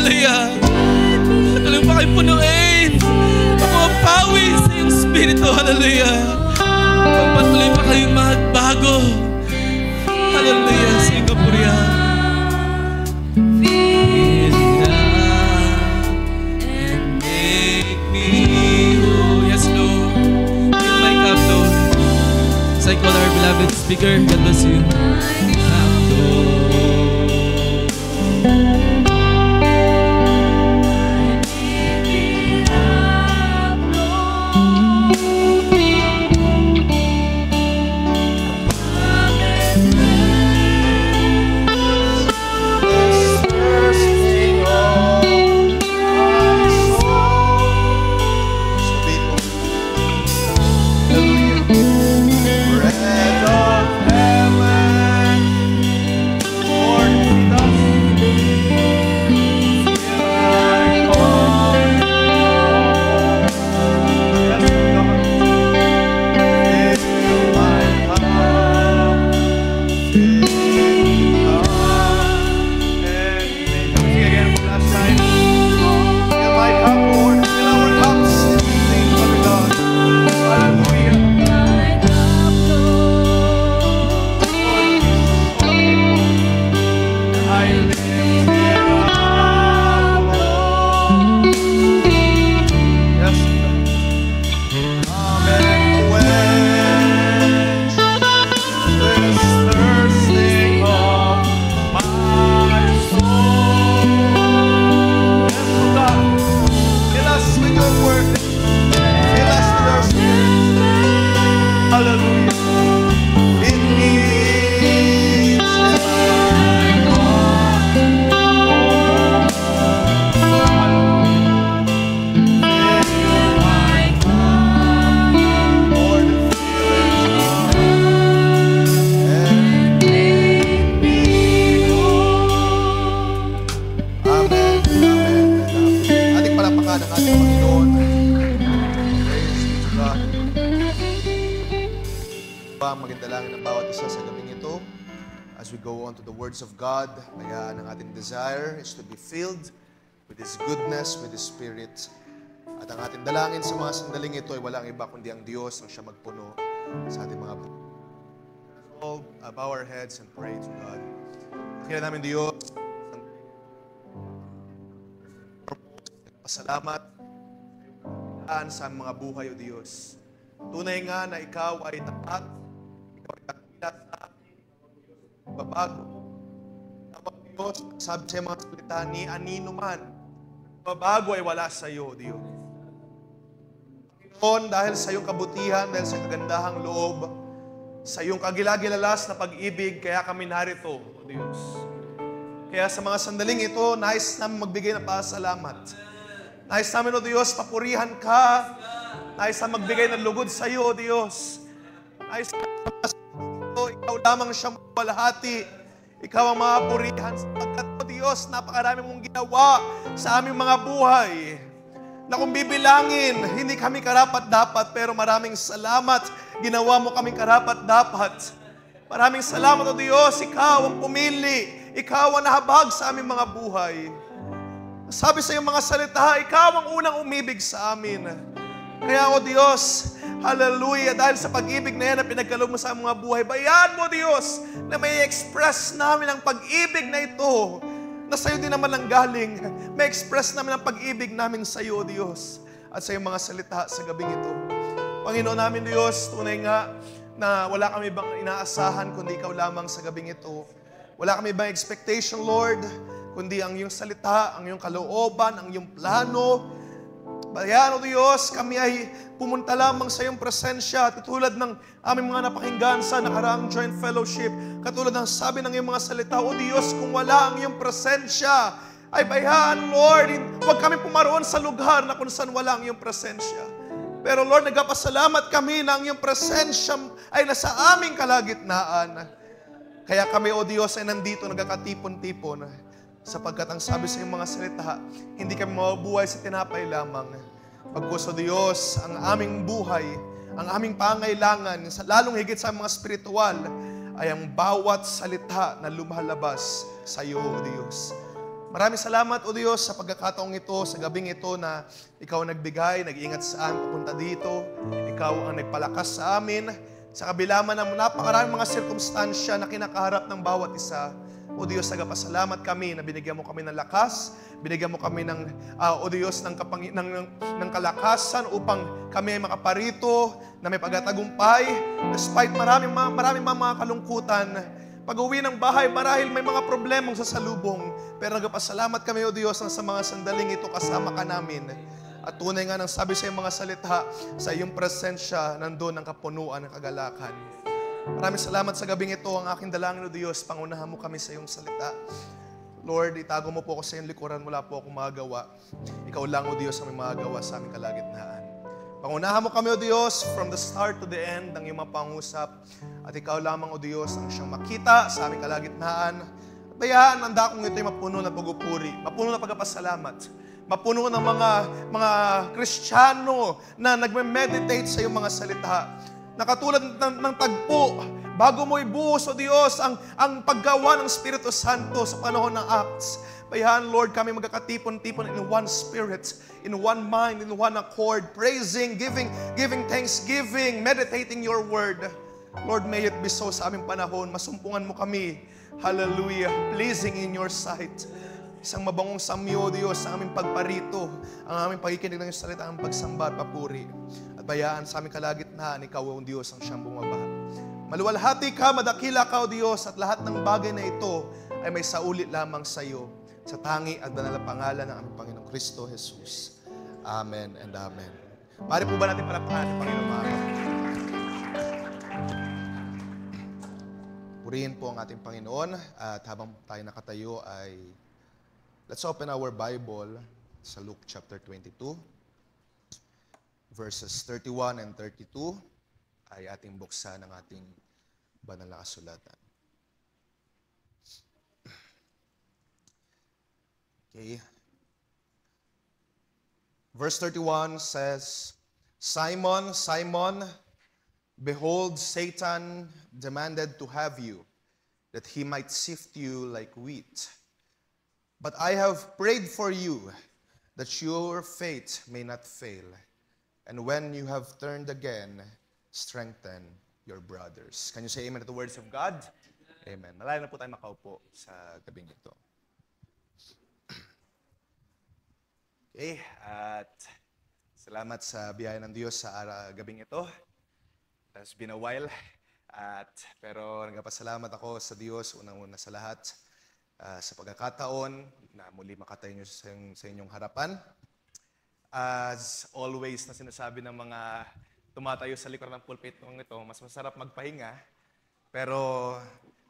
Hallelujah. Patuloy pa kayo punuin. Pagpapawi sa iyong Espiritu. Hallelujah. Pagpatuloy pa kayo magbago. Hallelujah. Sa iyong kapurihan. I call our beloved speaker. God bless you. Of God, kaya ang ating desire is to be filled with His goodness, with His Spirit. At ang ating dalangin sa mga sandaling ito ay walang iba kundi ang Diyos ang siya magpuno sa ating mga buhay. All bow our heads and pray to God. Kaya namin Diyos, pasalamat sa mga buhay o Diyos. Tunay nga na Ikaw ay tapat, Ikaw ay takilat sa ating babago. Sabi sa mga salita ni anino man, babago ay wala sa iyo, Diyos. Panginoon, dahil sa iyong kabutihan, dahil sa kagandahang loob, sa iyong kagilagilalas na pag-ibig, kaya kami narito, O Diyos. Kaya sa mga sandaling ito, nais namin magbigay ng pasalamat. Nais namin, O Diyos, papurihan ka. Nais namin magbigay ng lugod sa iyo, O Diyos. Nais namin, ikaw lamang siyang mawalhati. Ikaw ang mapurihan sapagkat, O Diyos, napakarami mong ginawa sa aming mga buhay. Na kung bibilangin, hindi kami karapat-dapat, pero maraming salamat, ginawa mo kaming karapat-dapat. Maraming salamat, O Diyos, Ikaw ang pumili, Ikaw ang nahabag sa aming mga buhay. Sabi sa iyong mga salita, Ikaw ang unang umibig sa amin. Kaya, O Diyos, hallelujah, dahil sa pag-ibig na yan na pinagkaloob mo sa mga buhay, bayaan mo, Diyos, na may express namin ang pag-ibig na ito, na sa iyo din naman ang galing. May express namin ang pag-ibig namin sa iyo, Diyos, at sa iyong mga salita sa gabing ito. Panginoon namin, Diyos, tunay nga na wala kami bang inaasahan kundi Ikaw lamang sa gabing ito. Wala kami bang expectation, Lord, kundi ang iyong salita, ang iyong kalooban, ang iyong plano. Bayan, O Diyos, kami ay pumunta lamang sa iyong presensya, katulad ng aming mga napakinggan sa nakaraang joint fellowship, katulad ng sabi ng iyong mga salita, O Diyos, kung wala ang iyong presensya, ay bayaan, Lord, huwag kami pumaroon sa lugar na kung saan wala ang iyong presensya. Pero Lord, nagpasalamat kami na ang iyong presensya ay nasa aming kalagitnaan. Kaya kami, O Diyos, ay nandito nagkakatipon-tipon. Sapagkat ang sabi sa iyong mga salita, hindi kami mabubuhay sa tinapay lamang. Pagkus, O Diyos, ang aming buhay, ang aming pangailangan, lalong higit sa mga spiritual, ay ang bawat salita na lumalabas sa iyo, O Diyos. Maraming salamat, O Diyos, sa pagkakataong ito, sa gabing ito na Ikaw ang nagbigay, nag-iingat sa amin papunta dito. Ikaw ang nagpalakas sa amin. Sa kabila man ng napakaraming mga sirkumstansya na kinakaharap ng bawat isa, O Diyos, nagpasalamat kami na binigyan mo kami ng lakas, binigyan mo kami ng, O Diyos, ng kalakasan upang kami ay makaparito, na may pagtatagumpay. Despite maraming mga kalungkutan, pag-uwi ng bahay, marahil may mga problemang sasalubong. Pero nagpasalamat kami, O Diyos, na sa mga sandaling ito kasama ka namin. At tunay nga nang sabi sa iyong mga salita, sa iyong presensya, nandun ang kapunuan ng kagalakan. Maraming salamat sa gabing ito. Ang aking dalangin, O Diyos, pangunahan mo kami sa iyong salita. Lord, itago mo po ako sa iyong likuran, wala po akong magagawa. Ikaw lang, O Diyos, ang may magagawa sa aming kalagitnaan. Pangunahan mo kami, O Diyos, from the start to the end ng iyong mga pangusap. At ikaw lamang, O Diyos, ang siyang makita sa aming kalagitnaan. At bayaan ang dakong ito'y mapuno ng pagupuri, mapuno ng pagpapasalamat, mapuno ng mga Kristiyano na nagme-meditate sa iyong mga salita. Na katulad ng tagpo, bago mo ibuhos, O Diyos, ang paggawa ng Espiritu Santo sa panahon ng Acts. Bayaan, Lord, kami magkakatipon-tipon in one spirit, in one mind, in one accord, praising, giving thanksgiving, meditating your word. Lord, may it be so sa aming panahon. Masumpungan mo kami, hallelujah, pleasing in your sight. Isang mabangong samyo, Diyos, sa aming pagparito, ang aming pakikinig ng iyong salita, ang pagsamba at papuri. At bayaan sa aming kalagitnaan, ikaw ang Diyos ang siyang bumaba. Maluwalhati ka, madakila ka, O Diyos, at lahat ng bagay na ito ay may saulit lamang sa iyo. Sa tangi at banal na pangalan ng aming Panginoong Kristo Jesus. Amen and amen. Mari po ba natin palapakan ang Panginoon mga kapatid? Purihin po ang ating Panginoon at habang tayo nakatayo ay let's open our Bible sa Luke chapter 22 verses 31 and 32 ay ating buksan ng ating banal na kasulatan. Okay. Verse 31 says, Simon, Simon, behold, Satan demanded to have you, that he might sift you like wheat. But I have prayed for you, that your faith may not fail. And when you have turned again, strengthen your brothers. Can you say amen to the words of God? Amen. Malayo na po tayo makaupo sa gabing ito. Okay, at salamat sa biyaya ng Diyos sa gabing ito. It has been a while, pero nagpasalamat ako sa Diyos, unang-una sa lahat, sa pagkakataon na muli makatayo nyo sa inyong harapan. As always na sinasabi ng mga tumatayo sa likuran ng pulpit ng ito, mas masarap magpahinga. Pero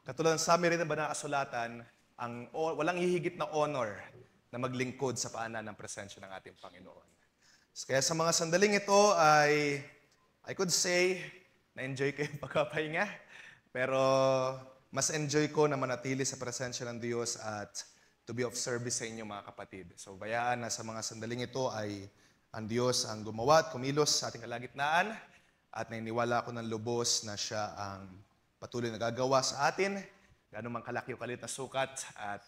katulad ng summary ng banal na kasulatan, walang hihigit na honor na maglingkod sa paanan ng presensya ng ating Panginoon. Kaya sa mga sandaling ito ay, I could say, na-enjoy ko yung pagkapahinga, pero mas enjoy ko na manatili sa presensya ng Diyos at to be of service sa inyo mga kapatid. So bayaan na sa mga sandaling ito ay ang Diyos ang gumawa at kumilos sa ating kalagitnaan at naniniwala ako ng lubos na siya ang patuloy na gagawa sa atin, gano'n man kalaki o kalit na sukat at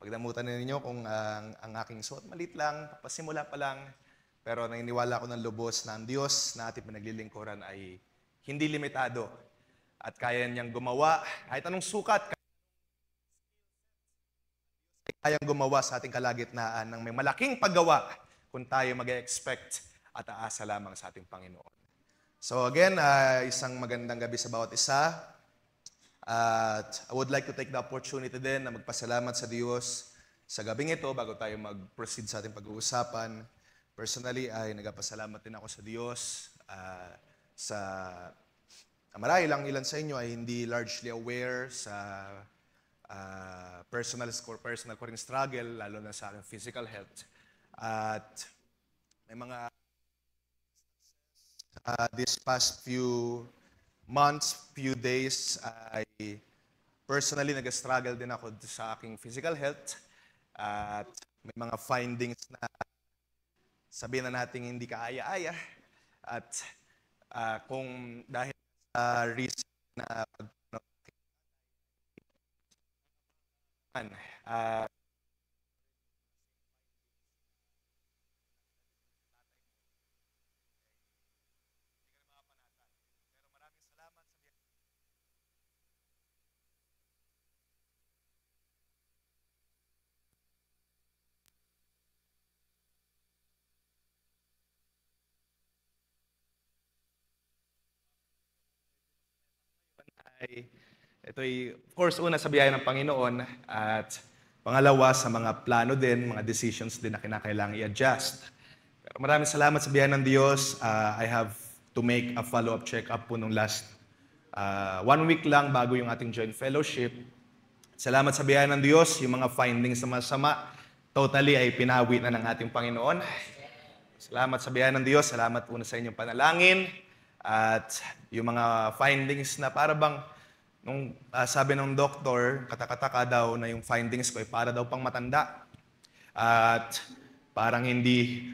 pagdamutan ninyo kung ang aking suot malit lang, pasimula pa lang, pero naniniwala ko ng lubos na ang Diyos na ating pinaglilingkuran ay hindi limitado at kaya niyang gumawa kahit anong sukat, kayang gumawa sa ating kalagitnaan ng may malaking paggawa kung tayo mag-expect at aasa lamang sa ating Panginoon. So again, isang magandang gabi sa bawat isa. At I would like to take the opportunity din na magpasalamat sa Diyos sa gabing ito bago tayo mag-proceed sa ating pag-uusapan. Personally, ay nagpasalamat din ako sa Diyos marahil lang ilan sa inyo ay hindi largely aware sa personal ko ring struggle, lalo na sa aking physical health. At may mga this past few months, few days, ay personally nag-struggle din ako sa aking physical health. At may mga findings na sabihin na natin hindi kaaya-aya. At kung dahil sa reason na Ito'y, of course, una sa biyaya ng Panginoon at pangalawa sa mga plano din, mga decisions din na kinakailangan i-adjust. Pero maraming salamat sa biyaya ng Diyos. I have to make a follow-up check-up po nung last 1 week lang bago yung ating joint fellowship. Salamat sa biyaya ng Diyos, yung mga findings na masama, totally ay pinawi na ng ating Panginoon. Salamat sa biyaya ng Diyos, salamat po na sa inyong panalangin. At yung mga findings na para bang, nung sabi ng doktor, katakataka daw na yung findings ko ay para daw pang matanda. At parang hindi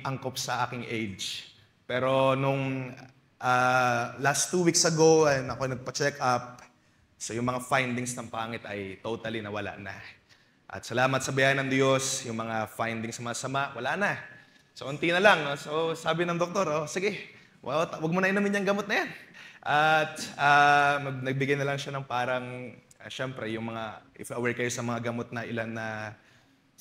angkop sa aking age. Pero nung last 2 weeks ago, ako nagpa-check up, so yung mga findings ng pangit ay totally nawala na. At salamat sa biyaya ng Diyos, yung mga findings na masama, wala na. So, unti na lang. No? So, sabi ng doktor, sige, wag mo na inumin yung gamot na yan. At nagbigay na lang siya ng parang, syempre, yung mga, if aware kayo sa mga gamot na ilan na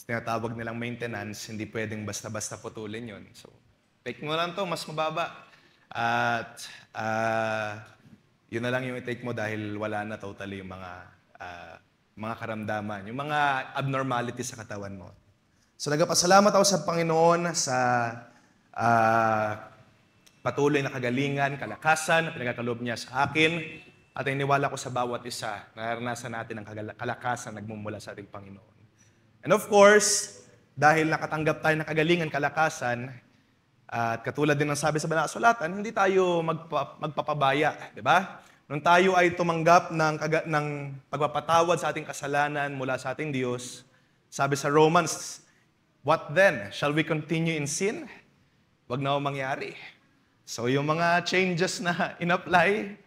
tinatawag nilang maintenance, hindi pwedeng basta-basta putulin yun. So, take mo lang to, mas mababa. At yun na lang yung i-take mo dahil wala na totally yung mga karamdaman, yung mga abnormalities sa katawan mo. So nagpasalamat ako sa Panginoon sa patuloy na kagalingan, kalakasan na pinagkakaloob niya sa akin at iniwala ko sa bawat isa na naranasan natin ang kalakasan nagmumula sa ating Panginoon. And of course, dahil nakatanggap tayo ng kagalingan, kalakasan, at katulad din ng sabi sa Banal na Kasulatan, hindi tayo magpapabaya, di ba? Nung tayo ay tumanggap ng pagpapatawad sa ating kasalanan mula sa ating Diyos, sabi sa Romans, what then? Shall we continue in sin? Wag na mangyari. So yung mga changes na in-apply,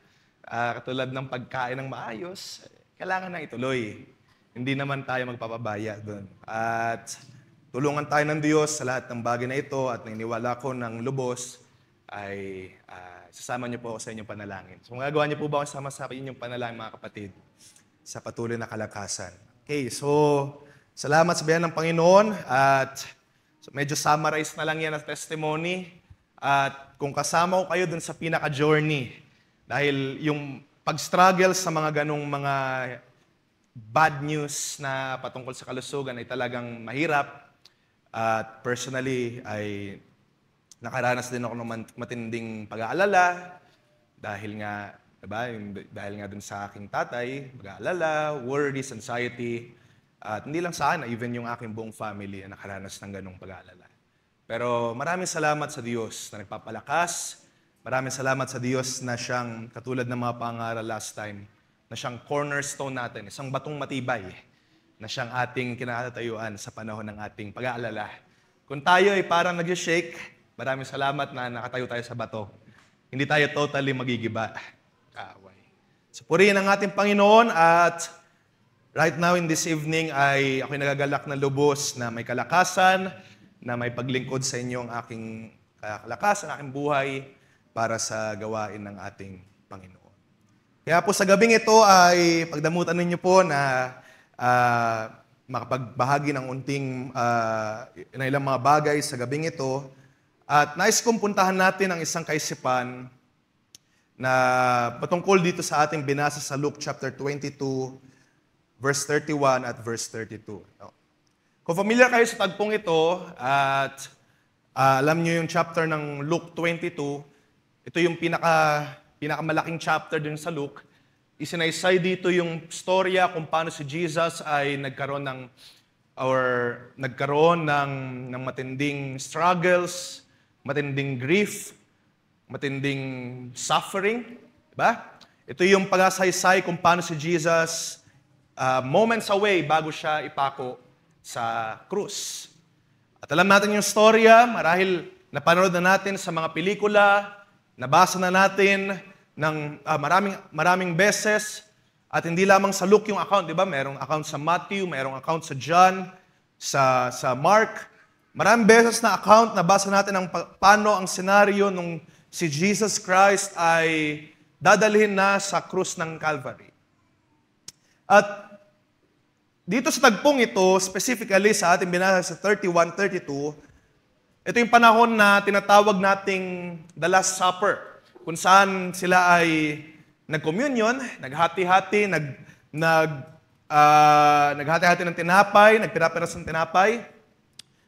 katulad ng pagkain ng maayos, kailangan na ituloy. Hindi naman tayo magpapabaya doon. At tulungan tayo ng Diyos sa lahat ng bagay na ito at naniniwala ko ng lubos ay sasama niyo po ako sa inyong panalangin. So magagawa niyo po ba ako sama sa inyong panalangin, mga kapatid, sa patuloy na kalakasan? Okay, so salamat sa biyaya ng Panginoon at medyo summarize na lang yan ang testimony. At kung kasama ko kayo dun sa pinaka-journey, dahil yung pag-struggle sa mga ganong mga bad news na patungkol sa kalusugan ay talagang mahirap. At personally ay nakaranas din ako ng matinding pag-aalala dahil nga, diba, dahil nga dun sa aking tatay, pag-aalala, worries, anxiety. At hindi lang sa akin, even yung aking buong family ay nakaranas ng ganong pag-aalala. Pero maraming salamat sa Diyos na nagpapalakas. Maraming salamat sa Diyos na siyang, katulad ng mga pangaral last time, na siyang cornerstone natin, isang batong matibay, na siyang ating kinatatayuan sa panahon ng ating pag-aalala. Kung tayo ay parang nag-shake, maraming salamat na nakatayo tayo sa bato. Hindi tayo totally magigiba. Kaaway. So purihin ang ating Panginoon at right now in this evening ay ako'y nagagalak na lubos na may kalakasan, na may paglingkod sa inyo ang aking kalakasan, aking buhay para sa gawain ng ating Panginoon. Kaya po sa gabing ito ay pagdamutan ninyo po na makapagbahagi ng unting na ilang mga bagay sa gabing ito. At nais kong puntahan natin ang isang kaisipan na patungkol dito sa ating binasa sa Luke chapter 22, verse 31 at verse 32. Kung familiar kayo sa tagpong ito at alam nyo yung chapter ng Luke 22, ito yung pinakamalaking chapter din sa Luke. Isinaysay dito yung storya kung paano si Jesus ay nagkaroon ng matinding struggles, matinding grief, matinding suffering. Diba? Ito yung pag-asaysay kung paano si Jesus moments away bago siya ipako sa krus. At alam natin yung storya, marahil napanood na natin sa mga pelikula, nabasa na natin ng maraming beses, at hindi lamang sa Luke yung account, di ba? Merong account sa Matthew, merong account sa John, sa Mark. Maraming beses na account, nabasa natin ang paano ang senaryo nung si Jesus Christ ay dadalhin na sa krus ng Calvary. At dito sa tagpong ito, specifically sa ating binasa sa 31-32, ito yung panahon na tinatawag nating The Last Supper, kung saan sila ay nag-communion, naghati-hati, naghati-hati ng tinapay, nagpira-piras ng tinapay.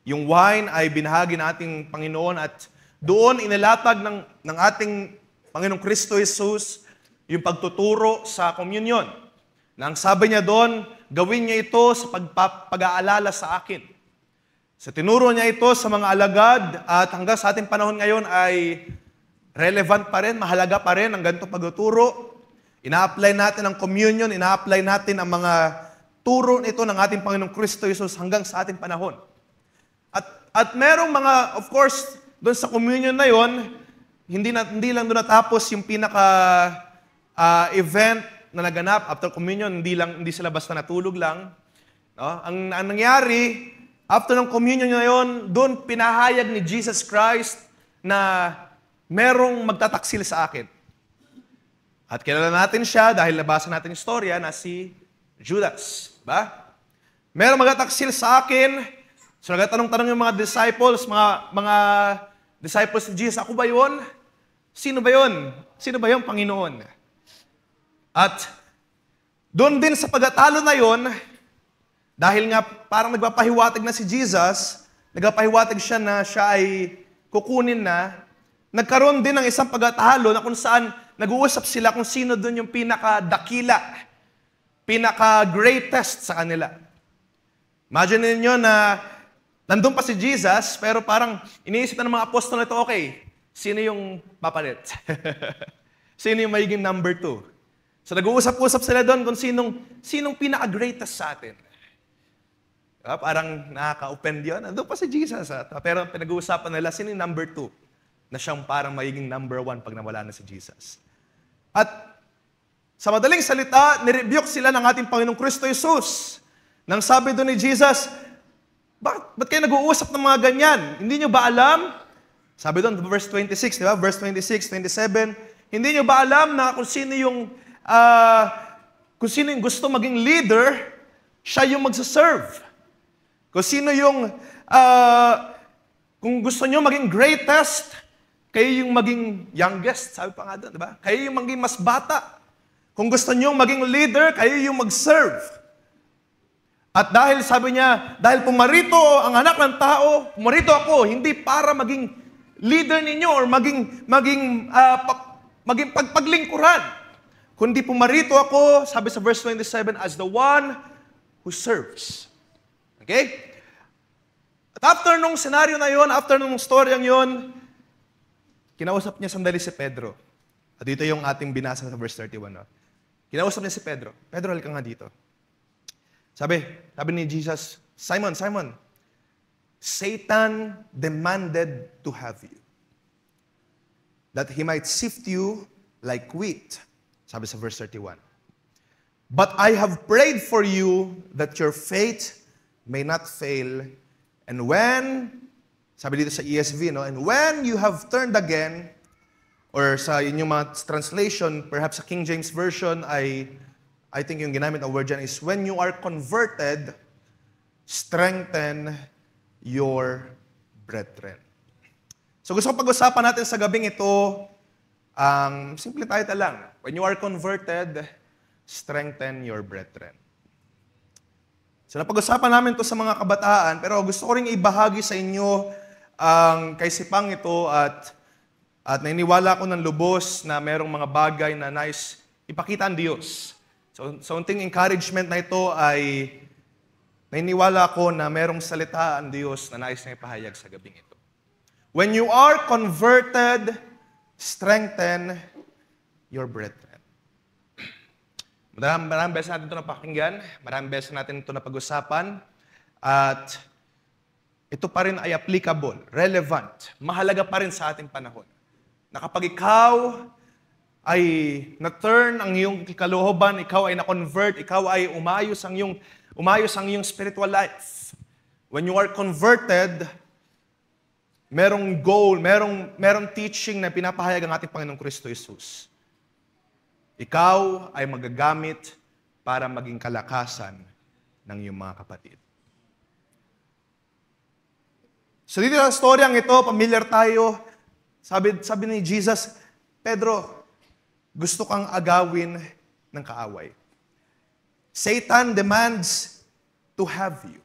Yung wine ay binahagi ng ating Panginoon at doon inilatag ng ating Panginoong Kristo Jesus yung pagtuturo sa communion. Na ang sabi niya doon, gawin niya ito sa pag-aalala sa akin. So tinuro niya ito sa mga alagad at hanggang sa ating panahon ngayon ay relevant pa rin, mahalaga pa rin ang ganitong pagtuturo. Ina-apply natin ang communion, ina-apply natin ang mga turo nito ng ating Panginoong Kristo Jesus hanggang sa ating panahon. At merong mga, of course, doon sa communion na yon, hindi lang doon natapos yung event na naganap after communion, hindi sila basta natulog lang. No? Ang nangyari, after ng communion na yon, doon pinahayag ni Jesus Christ na merong magtataksil sa akin. At kilala natin siya dahil nabasa natin yung storya na si Judas. Ba? Merong magtataksil sa akin. So nagtatanong-tanong yung mga disciples ni Jesus, ako ba yun? Sino ba yun? Sino ba yung Panginoon? At doon din sa pagtatalo na yon, dahil nga parang nagpapahiwatig na si Jesus, nagpapahiwatig siya na siya ay kukunin na, nagkaroon din ng isang pagtatalo na kung saan nag-uusap sila kung sino doon yung pinaka-dakila, pinaka-greatest sa kanila. Imagine ninyo na nandun pa si Jesus, pero parang iniisip na ng mga apostol na ito, okay, sino yung papalit? Sino yung magiging number 2? So nag-uusap-usap sila doon kung sinong pinaka-greatest sa atin. Parang nakaka-offend yun. Nandun pa si Jesus. Pero pinag-uusapan nila, sino yung number 2? Na siyang parang magiging number 1 pag nawala na si Jesus. At sa madaling salita, nirebuke sila ng ating Panginoong Kristo Jesus. Nang sabi doon ni Jesus, ba't kayo nag-uusap ng mga ganyan? Hindi nyo ba alam? Sabi doon, verse 26, di ba? Verse 26, 27. Hindi nyo ba alam na kung sino yung gusto maging leader, siya yung magsaserve. Kung sino yung, kung gusto nyo maging greatest, kayo yung maging youngest. Sabi pa nga doon, di ba? Kayo yung maging mas bata. Kung gusto nyo maging leader, kayo yung mag-serve. At dahil sabi niya, dahil pumarito ang anak ng tao, pumarito ako, hindi para maging leader ninyo or maging pagpaglingkuran. Kundi pumarito ako, sabi sa verse 27, as the one who serves. Okay? At after nung senaryo na yon, after nung storyang yon, kinausap niya sandali si Pedro. At dito yung ating binasa sa verse 31. No? Kinausap niya si Pedro. Pedro, halika nga dito. Sabi ni Jesus, Simon, Satan demanded to have you, that he might sift you like wheat. Sabi sa verse 31. But I have prayed for you that your faith may not fail. And when, sabi dito sa ESV, no? And when you have turned again, or sa inyong mga translation, perhaps sa King James Version, I think yung ginamit na word dyan is, when you are converted, strengthen your brethren. So gusto ko pag-usapan natin sa gabing ito, simple title lang. When you are converted, strengthen your brethren. So napag-usapan namin ito sa mga kabataan, pero gusto ko rin ibahagi sa inyo ang kaisipang ito at naniniwala ko ng lubos na merong mga bagay na nais ipakita ang Diyos. So unting encouragement na ito ay naniniwala ko na merong salita ang Diyos na nais na ipahayag sa gabing ito. When you are converted, strengthen your brethren. Maraming beses natin ito napakinggan, maraming beses natin ito napag-usapan, at ito pa rin ay applicable, relevant, mahalaga pa rin sa ating panahon. Na kapag ikaw ay na-turn ang iyong kalooban, ikaw ay na-convert, ikaw ay umayos ang iyong spiritual life. When you are converted, merong goal, merong teaching na pinapahayag ang ating Panginoong Kristo Jesus. Ikaw ay magagamit para maging kalakasan ng iyong mga kapatid. So dito sa storyang ito, familiar tayo. Sabi ni Jesus, Pedro, gusto kang agawin ng kaaway. Satan demands to have you.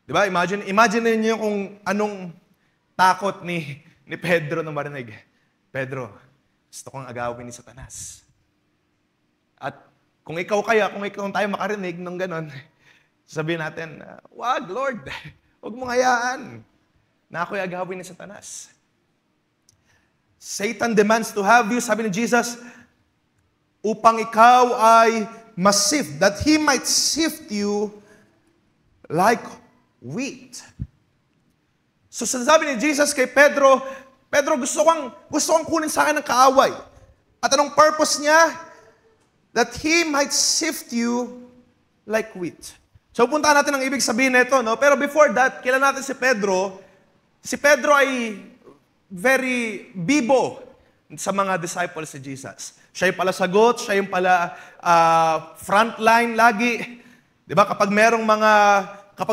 Diba? Imagine niyo kung anong takot ni Pedro na marinig. Pedro, gusto kong agawin ni Satanas. At kung ikaw tayo makarinig ng ganon, sabihin natin, wag Lord, huwag mong hayaan na ako'y agawin ni Satanas. Satan demands to have you, sabi ni Jesus, upang ikaw ay ma-sift, that He might sift you like wheat. So sabi ni Jesus kay Pedro, gusto kong kunin sa akin ng kaaway. At anong purpose niya? That He might sift you like wheat. So puntahan natin ang ibig sabihin nito, no? Pero before that, kilala natin si Pedro. Si Pedro ay very bibo sa mga disciples si Jesus. Siya yung pala sagot, siya yung pala frontline lagi. 'Di ba? Kapag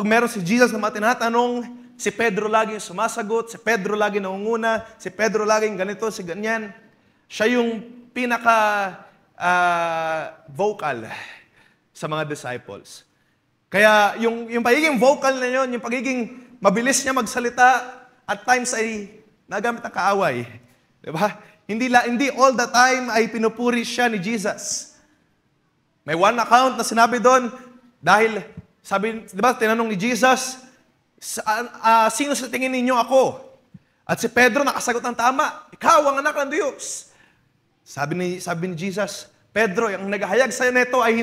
meron si Jesus na tinatanong, si Pedro lagi yung sumasagot, si Pedro lagi nangunguna, si Pedro laging ganito, si ganyan. Siya yung pinaka vocal sa mga disciples. Kaya yung pagiging vocal na yun, yung pagiging mabilis niya magsalita, at times ay nagamit ng kaaway. Diba? Hindi all the time ay pinupuri siya ni Jesus. May one account na sinabi doon, dahil diba, tinanong ni Jesus, sino sa tingin ninyo ako? At si Pedro nakasagot ng tama, ikaw ang anak ng Diyos. Sabi ni Jesus, Pedro, ang naghahayag sa'yo nito ay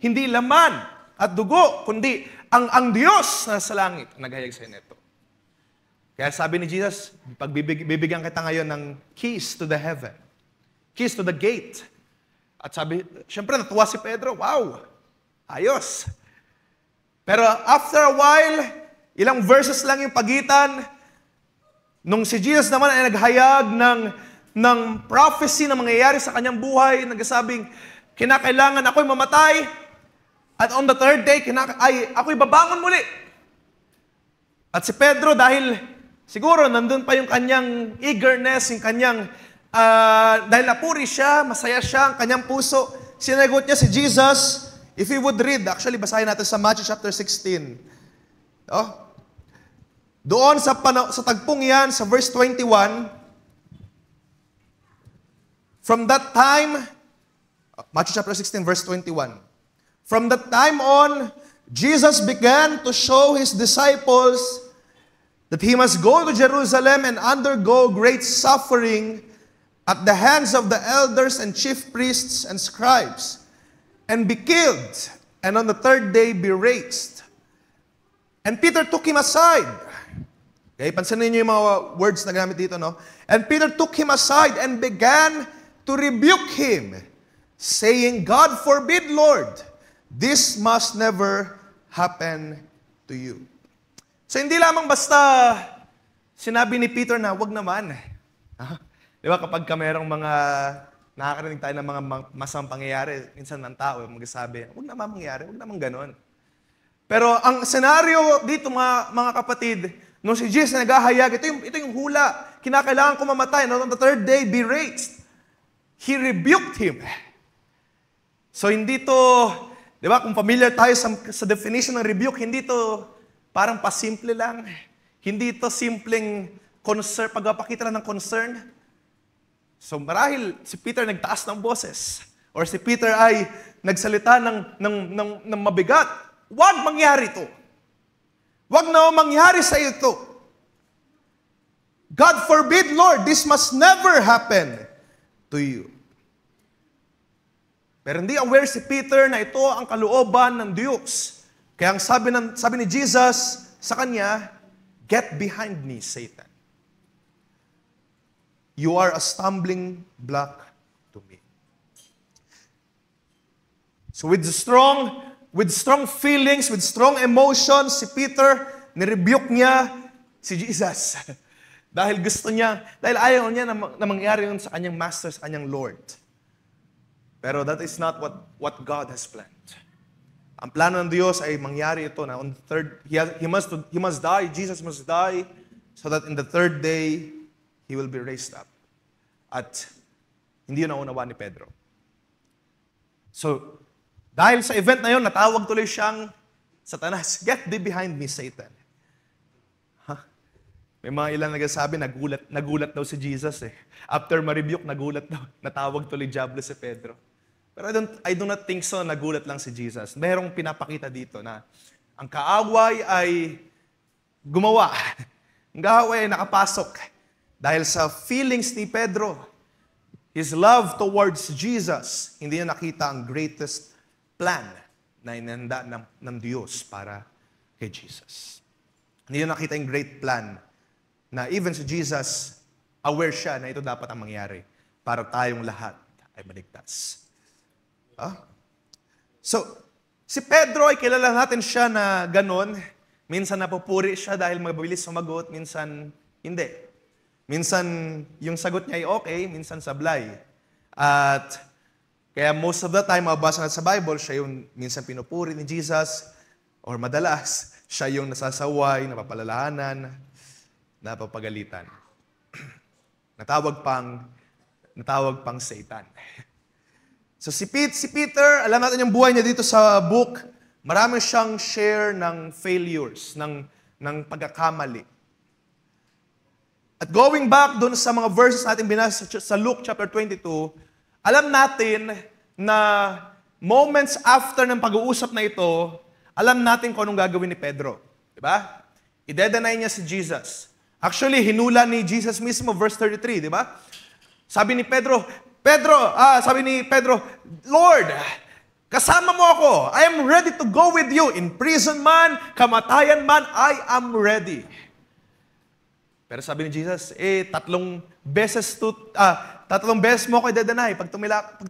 hindi laman at dugo, kundi ang Diyos na sa langit ang naghahayag sa'yo nito. Kaya sabi ni Jesus, pagbibigyan kita ngayon ng keys to the heaven. Keys to the gate. At sabi, syempre natuwa si Pedro, wow, ayos. Pero after a while, ilang verses lang yung pagitan, nung si Jesus naman ay naghayag ng prophecy na mangyayari sa kanyang buhay, nagsasabing, kinakailangan ako'y mamatay, at on the third day, ako'y babangon muli. At si Pedro, dahil siguro nandun pa yung kanyang eagerness, yung kanyang, dahil napuri siya, masaya siya, ang kanyang puso, sinagot niya si Jesus, if you would read, actually basahin natin sa Matthew chapter 16. Oh. Doon sa tagpong yan, sa verse 21, from that time, Matthew chapter 16, verse 21, from that time on, Jesus began to show His disciples that He must go to Jerusalem and undergo great suffering at the hands of the elders and chief priests and scribes, and be killed, and on the third day be raised. And Peter took Him aside. Okay, pansinin niyo yung mga words na gamit dito, no? And Peter took Him aside and began to rebuke Him, saying, God forbid, Lord, this must never happen to you. So hindi lamang basta sinabi ni Peter na wag naman. Di ba kapag merong mga nakakarinig tayo ng mga masamang pangyayari, minsan ng tao magsasabi, wag naman mangyari, wag naman ganon. Pero ang senaryo dito mga kapatid, nung si Jesus na naghahayag, ito yung hula, kinakailangan ko mamatay, and on the third day be raised. He rebuked him. So hindi to, di ba, kung familiar tayo sa definition ng rebuke, hindi to parang pasimple lang. Hindi to simpleng concern, pagpapakita lang ng concern. So marahil si Peter nagtaas ng boses, or si Peter ay nagsalita ng mabigat. Huwag mangyari ito. Huwag na mangyari sa ito. God forbid, Lord, this must never happen to you. Pero hindi aware si Peter na ito ang kalooban ng Diyos. Kaya ang sabi ni Jesus sa kanya, get behind me, Satan. You are a stumbling block to me. So with strong feelings, with strong emotions, si Peter, nirebuke niya si Jesus. Dahil ayaw niya na mangyari yun sa kanyang master, sa kanyang Lord. Pero that is not what God has planned. Ang plano ng Diyos ay mangyari ito na on the third, he must die, Jesus must die, so that in the third day, He will be raised up. At Hindi yun naunawa ni Pedro. So, dahil sa event na yun, natawag tuloy siyang Satanas. Get thee behind me, Satan. May mga ilan nagsasabi, nagulat daw si Jesus eh. After ma-rebuke, nagulat daw. Natawag tuloy Diablo si Pedro. Pero I do not think so, nagulat lang si Jesus. Merong pinapakita dito na ang kaaway ay gumawa. Ang kaaway ay nakapasok. Dahil sa feelings ni Pedro, his love towards Jesus, hindi niya nakita ang greatest plan na inanda ng Diyos para kay Jesus. Hindi niya nakita yung great plan na even si Jesus, aware siya na ito dapat ang mangyari para tayong lahat ay maligtas. So, si Pedro ay kilala natin siya na ganon. Minsan napupuri siya dahil mabilis sumagot, minsan hindi. Minsan yung sagot niya ay okay, minsan sablay. At kaya most of the time, mabasa natin sa Bible, siya yung minsan pinupuri ni Jesus, or madalas, siya yung nasasaway, napapalalahanan, napapagalitan. Natawag pang Satan. So si Peter, alam natin yung buhay niya dito sa book, marami siyang share ng failures, ng pagkakamali. At going back doon sa mga verses natin binasa sa Luke chapter 22, alam natin na moments after ng pag-uusap na ito, alam natin kung anong gagawin ni Pedro. Diba? I-deny niya si Jesus. Actually, hinula ni Jesus mismo, verse 33, di ba? Sabi ni Pedro, Lord, kasama mo ako. I am ready to go with you. In prison man, kamatayan man, I am ready. Pero sabi ni Jesus, tatlong beses mo ako i-deny. Pag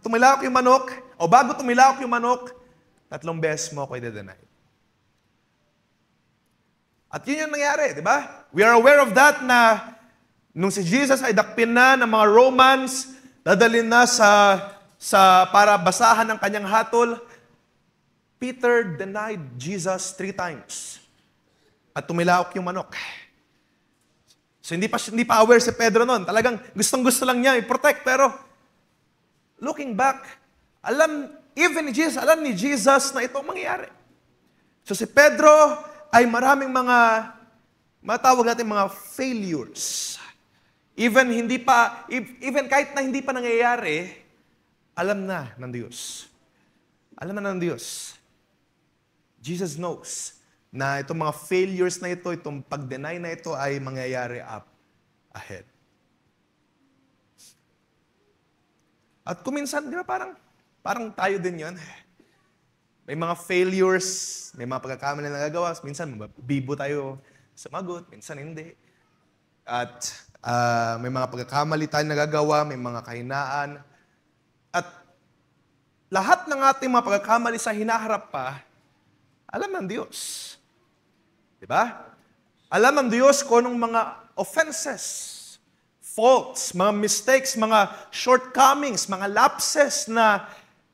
tumilawak yung manok, o bago tumilawak yung manok, 3 beses mo ako i-deny. At yun yung nangyari, di ba? We are aware of that na nung si Jesus ay dakpin na ng mga Romans, dadalhin na para basahan ng kanyang hatol, Peter denied Jesus 3 times. At tumilawak yung manok. So hindi pa aware si Pedro noon. Talagang gustong-gusto lang niya i-protect. Pero looking back, alam ni Jesus na ito mangyayari. So si Pedro ay maraming matawag natin mga failures. Even kahit na hindi pa nangyayari, alam na ng Diyos. Alam na ng Diyos. Jesus knows na itong mga failures na ito, itong pag-deny na ito ay mangyayari up ahead. At kuminsan, di ba parang tayo din yon. May mga failures, may mga pagkakamali na nagagawa. Minsan, bibo tayo sumagot, minsan hindi. At may mga pagkakamali tayo nagagawa, may mga kahinaan. At lahat ng ating mga pagkakamali sa hinaharap pa, alam ng Diyos. Diba? Alam ng Diyos kung anong mga offenses, faults, mga mistakes, mga shortcomings, mga lapses na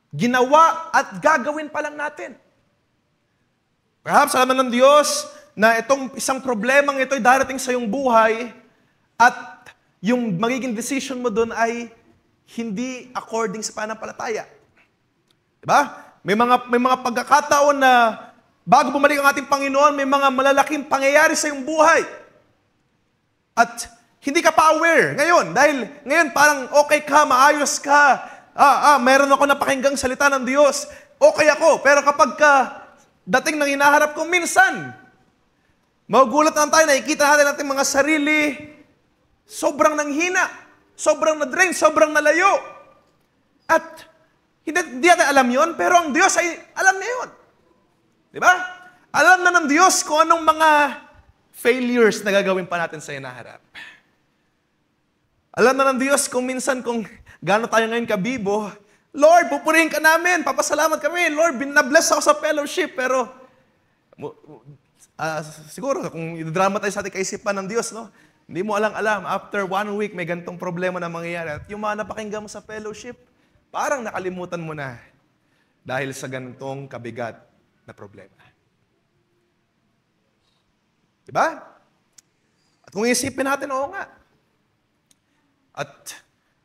ginawa at gagawin pa lang natin. Perhaps alam ng Diyos na itong isang problemang ito ay darating sa iyong buhay at yung magiging decision mo doon ay hindi according sa pananampalataya. Diba? May mga pagkakataon na bago bumalik ang ating Panginoon, may mga malalaking pangyayari sa iyong buhay. At hindi ka pa aware ngayon. Dahil ngayon parang okay ka, maayos ka. Meron ako napakinggang salita ng Diyos. Okay ako. Pero kapag dating ng hinaharap ko, minsan, magugulat lang tayo, nakikita natin ating mga sarili, sobrang nanghina, sobrang na-drain, sobrang nalayo. At hindi natin alam yon, pero ang Diyos ay alam niya yun. Diba? Alam na ng Diyos kung anong mga failures na gagawin pa natin sa hinaharap. Alam na ng Diyos kung minsan kung gaano tayo ngayon kabibo, Lord, pupurihin ka namin, papasalamat kami, Lord, binabless ako sa fellowship, pero siguro kung i-dramatize sa ating kaisipan ng Diyos, no? Hindi mo alam, after 1 week, may gantong problema na mangyayari. At yung mga napakinggan mo sa fellowship, parang nakalimutan mo na dahil sa gantong kabigat na problema. Diba? At kung isipin natin, oo nga.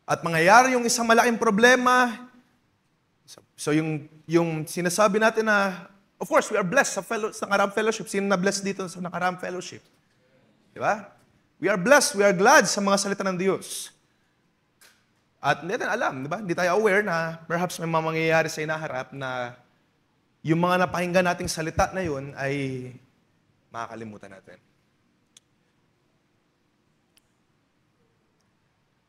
At at mangyayari yung isang malaking problema. So yung sinasabi natin na, of course, we are blessed sa Nakarang Fellowship. Sino na blessed dito sa Nakarang Fellowship? Di ba? We are blessed, we are glad sa mga salita ng Diyos. At hindi natin alam, di ba? Hindi tayo aware na perhaps may mga mangyayari sa inaharap na yung mga napakinggan nating salita na yun ay makakalimutan natin.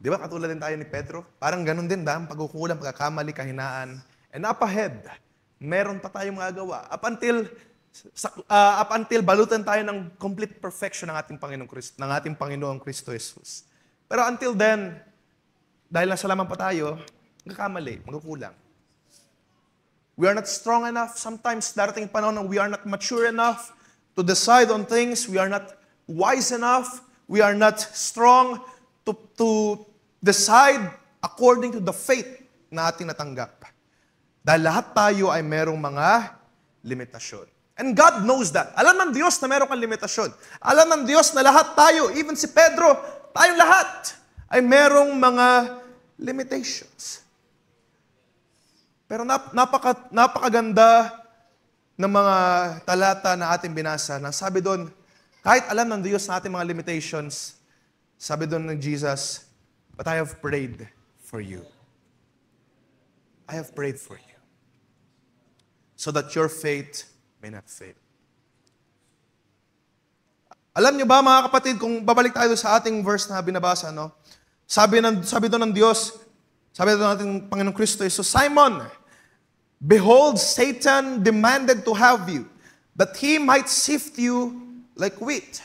Di ba katulad din tayo ni Pedro? Parang ganun din ba? Pagkukulang, pagkakamali, kahinaan. And up ahead, meron pa tayong magagawa. Up until balutan tayo ng complete perfection ng ating Panginoong Kristo Jesus. Pero until then, dahil nasa lamang pa tayo, magkakamali, magkukulang. We are not strong enough. Sometimes darating panahon na we are not mature enough to decide on things. We are not wise enough. We are not strong to decide according to the faith na ating natanggap. Dahil lahat tayo ay merong mga limitasyon. And God knows that. Alam ng Diyos na meron kang limitasyon. Alam ng Diyos na lahat tayo, even si Pedro, tayong lahat, ay merong mga limitations. Pero napakaganda ng mga talata na ating binasa. Na sabi doon, kahit alam ng Diyos na ating mga limitations, sabi doon ng Jesus, but I have prayed for you. I have prayed for you. So that your faith may not fail. Alam niyo ba mga kapatid, kung babalik tayo sa ating verse na binabasa, no? Sabi doon ng Diyos, sabi doon natin Panginoong Kristo, so Simon, behold, Satan demanded to have you, that he might sift you like wheat.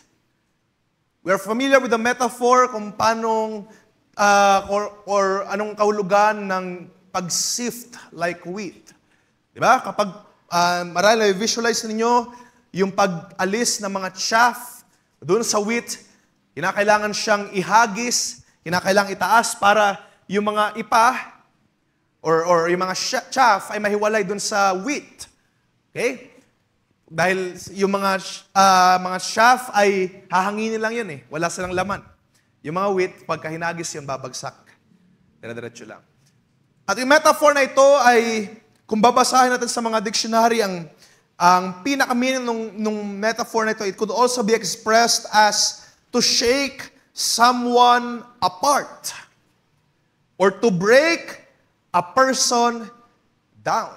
We are familiar with the metaphor kung paanong or anong kahulugan ng pag-sift like wheat. Diba? Kapag marami visualize ninyo yung pag-alis ng mga chaff doon sa wheat, kinakailangan siyang ihagis, kinakailangan itaas para yung mga ipa or yung mga chaff ay mahiwalay doon sa wheat. Okay? Dahil yung mga chaff ay hahanginin lang yun eh. Wala silang laman. Yung mga wheat, pagka hinagis yun, babagsak. Dire-diretso lang. At yung metaphor na ito ay, kung babasahin natin sa mga dictionary, ang pinaka-meaning nung metaphor na ito, it could also be expressed as to shake someone apart or to break a person down.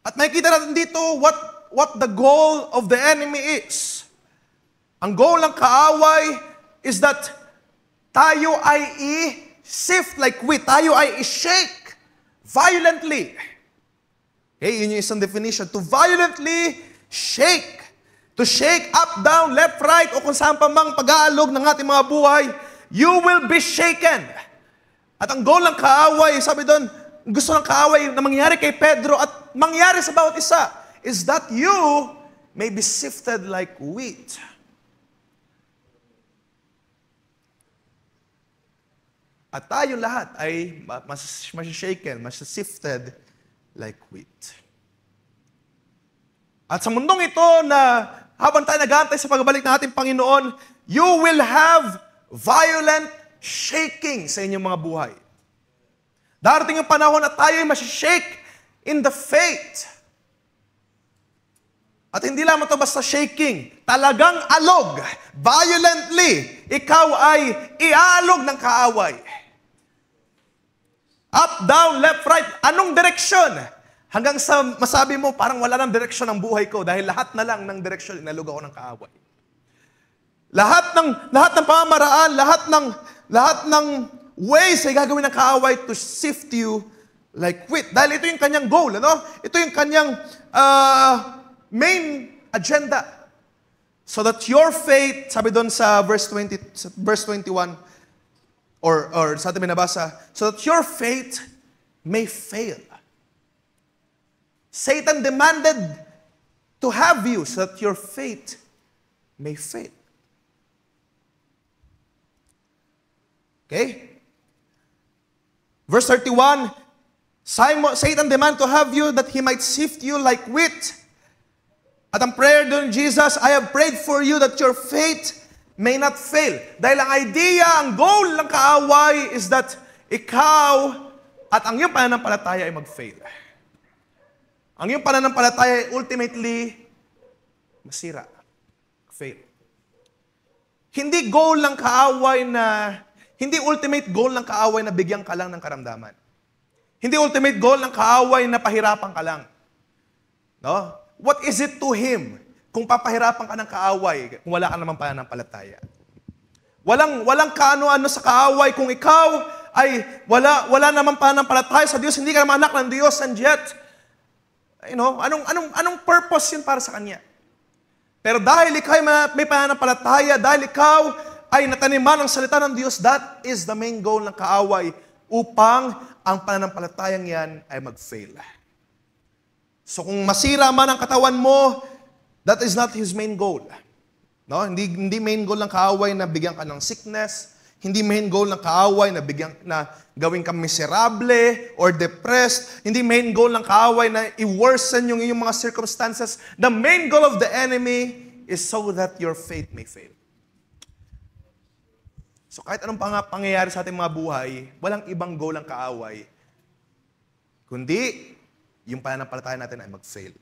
At makikita natin dito what the goal of the enemy is. Ang goal ng kaaway is that tayo ay i-sift like wheat. Tayo ay i-shake violently. Okay, yun yung isang definition. To violently shake. To shake up, down, left, right, o kung saan pa mang pag-aalog ng ating mga buhay, you will be shaken. At ang goal ng kaaway, sabi doon, gusto ng kaaway na mangyari kay Pedro at mangyari sa bawat isa, is that you may be sifted like wheat. At tayong lahat ay masishaken, masisifted like wheat. At sa mundong ito na habang tayo nag-aantay sa pagbabalik ng ating Panginoon, you will have violent shaking sa inyong mga buhay. Darating yung panahon na tayo ay masishake in the faith. At hindi lamang ito basta shaking, talagang alog, violently, ikaw ay iaalog ng kaaway. Up, down, left, right, anong direksyon? Hanggang sa masabi mo, parang wala nang direksyon ang buhay ko dahil lahat na lang ng direksyon, inalog ako ng kaaway. Lahat ng pamamaraan, lahat ng ways ay gagawin ng kaaway to sift you like wheat. Dahil ito yung kanyang goal, ano? Ito yung kanyang main agenda. So that your faith, sabi doon sa verse 21, or sa ating binabasa, so that your faith may fail. Satan demanded to have you so that your faith may fail. Okay? Verse 31, Satan demanded to have you that he might sift you like wheat. At ang prayer doon, Jesus, I have prayed for you that your faith may not fail. Dahil ang idea, ang goal ng kaaway is that ikaw at ang iyong pananampalataya ay mag-fail. Ang iyong pananampalataya ay ultimately masira. Fail. Hindi goal ng kaaway hindi ultimate goal ng kaaway na bigyan ka lang ng karamdaman. Hindi ultimate goal ng kaaway na pahirapan ka lang. No? What is it to him kung papahirapan ka ng kaaway kung wala ka naman pananampalataya? Walang kaano-ano sa kaaway kung ikaw ay wala naman pananampalataya sa Diyos, hindi ka naman anak ng Diyos, and yet, anong purpose yun para sa Kanya? Pero dahil ikaw ay may pananampalataya, dahil ikaw ay nataniman ng salita ng Diyos, that is the main goal ng kaaway upang ang pananampalatayang yan ay mag-fail. So kung masira man ang katawan mo, that is not his main goal. No? Hindi main goal ng kaaway na bigyan ka ng sickness, hindi main goal ng kaaway na gawin ka miserable or depressed, hindi main goal ng kaaway na i-worsen yung iyong mga circumstances. The main goal of the enemy is so that your faith may fail. So kahit anong pangyayari sa ating mga buhay, walang ibang goal ng kaaway, kundi yung pananampalataya natin ay mag-fail.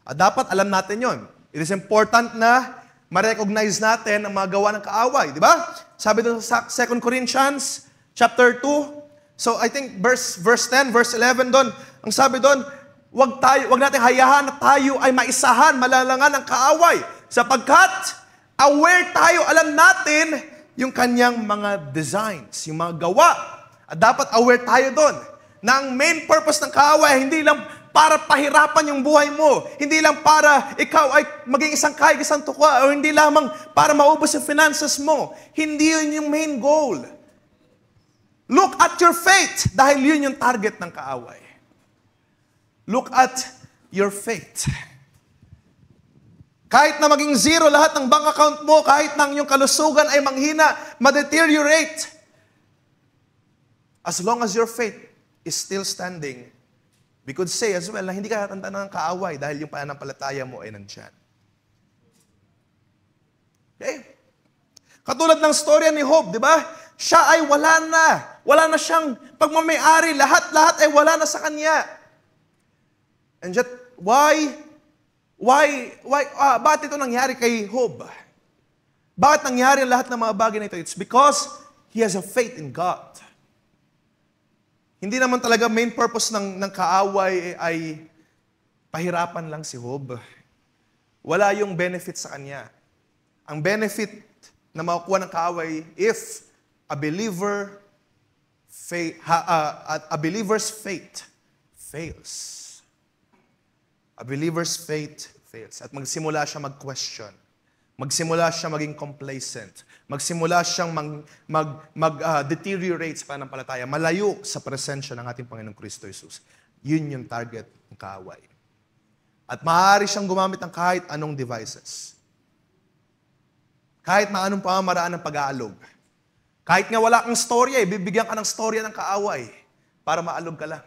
At dapat alam natin yon. It is important na ma-recognize natin ang mga gawa ng kaaway, di ba? Sabi doon sa 2 Corinthians chapter 2, so I think verse 10, verse 11 doon, ang sabi doon, wag natin hayahan na tayo ay maisahan, malalangan ng kaaway, sapagkat aware tayo, alam natin yung kanyang mga designs, yung mga gawa. At dapat aware tayo doon na ang main purpose ng kaaway hindi lang para pahirapan yung buhay mo, hindi lang para ikaw ay maging isang kahig, isang tukwa, o hindi lamang para maubos yung finances mo. Hindi yun yung main goal. Look at your faith, dahil yun yung target ng kaaway. Look at your faith. Kahit na maging zero lahat ng bank account mo, kahit na ang iyong kalusugan ay manghina, ma-deteriorate, as long as your faith is still standing, we could say as well na hindi ka natanda ng kaaway dahil yung pananampalataya mo ay nandyan. Okay? Katulad ng storya ni Job, di ba? Siya ay wala na. Wala na siyang pagmamayari. Lahat ay wala na sa kanya. And yet, bakit ito nangyari kay Job? Bakit nangyari lahat ng mga bagay na ito? It's because he has a faith in God. Hindi naman talaga main purpose ng kaaway ay pahirapan lang si Job. Wala yung benefit sa kanya. Ang benefit na makukuha ng kaaway if a believer's faith fails. A believer's faith fails. At magsimula siya mag-question. Magsimula siya maging complacent. Magsimula siyang deteriorate sa pananampalataya. Malayo sa presensya ng ating Panginoong Kristo Jesus. Yun yung target ng kaaway. At maaari siyang gumamit ng kahit anong devices. Kahit anong pamamaraan ng pag-aalog. Kahit nga wala kang storya, bibigyan ka ng storya ng kaaway para maalog ka lang.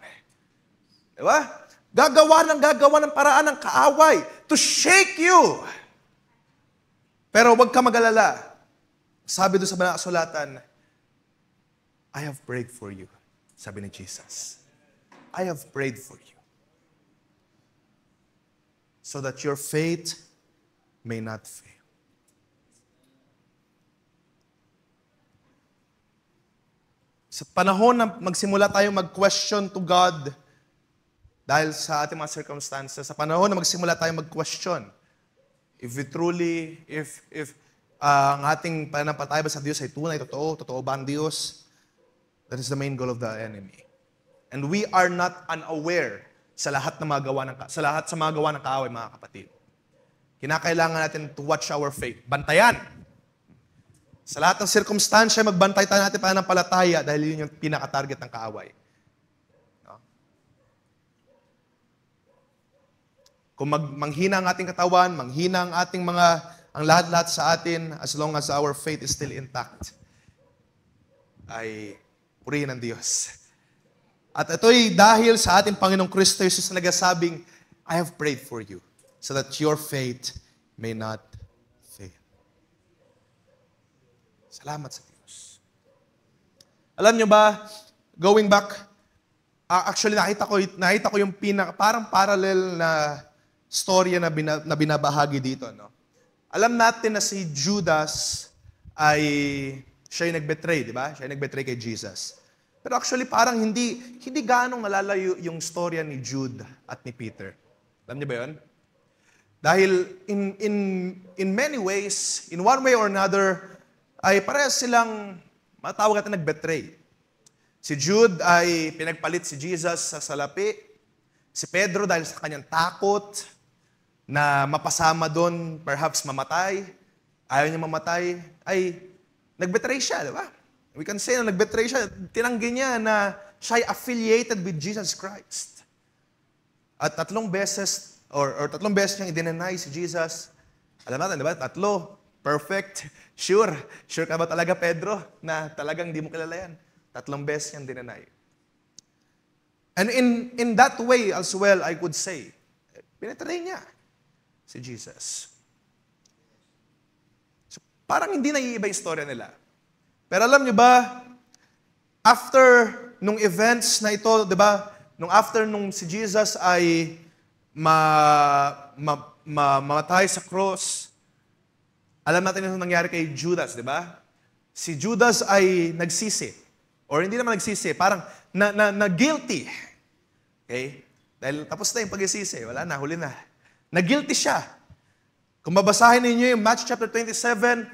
Diba? Gagawa ng paraan ng kaaway to shake you. Pero wag ka mag-alala. Sabi doon sa banal na kasulatan, I have prayed for you. Sabi ni Jesus. I have prayed for you. So that your faith may not fail. Sa panahon na magsimula tayong mag-question to God dahil sa ating mga circumstances, sa panahon na magsimula tayong mag-question, if ang ating pananampalataya ba sa Diyos ay tunay, totoo ba ang Diyos? That is the main goal of the enemy. And we are not unaware sa lahat ng mga gawa ng kaaway, mga kapatid. Kinakailangan natin to watch our faith. Bantayan. Sa lahat ng circumstansya, magbantay tayo natin pananampalataya dahil yun yung pinaka-target ng kaaway. No? Kung manghina ang ating katawan, manghina ang ating ang lahat-lahat sa atin, as long as our faith is still intact, ay purihin ng Diyos. At ito'y dahil sa ating Panginoong Kristo Jesus na nagsabing, I have prayed for you, so that your faith may not fail. Salamat sa Diyos. Alam nyo ba, going back, actually nakita ko yung parang parallel na storya na binabahagi dito. No? Alam natin na si Judas ay siya yung nag-betray, di ba? Siya yung nag-betray kay Jesus. Pero actually parang hindi gaanong nalalayo yung storya ni Jude at ni Peter. Alam niyo ba yun? Dahil in many ways, in one way or another, ay parehas silang matawag natin nag-betray. Si Jude ay pinagpalit si Jesus sa salapi. Si Pedro dahil sa kanyang takot na mapasama doon, perhaps mamatay, ayaw niya mamatay, ay nag-betray siya, di ba? We can say na nag-betray siya. Tinanggi niya na siya ay affiliated with Jesus Christ. At tatlong beses niyang i-deny si Jesus. Alam natin, di ba? 3. Perfect. Sure ka ba talaga, Pedro, na talagang di mo kilala yan? 3 beses niyang dineny. And in that way as well, I could say, pinatry niya si Jesus. So, parang hindi naiiba yung storya nila. Pero alam niyo ba, after nung events na ito, di ba, after nung si Jesus ay mamatay sa cross, alam natin yung nangyari kay Judas, di ba? Si Judas ay nagsisi. Or hindi naman nagsisi, parang na-guilty. Okay? Dahil tapos na yung pag-isisi, wala na, huli na. Na-guilty siya. Kung babasahin ninyo yung Matthew chapter 27,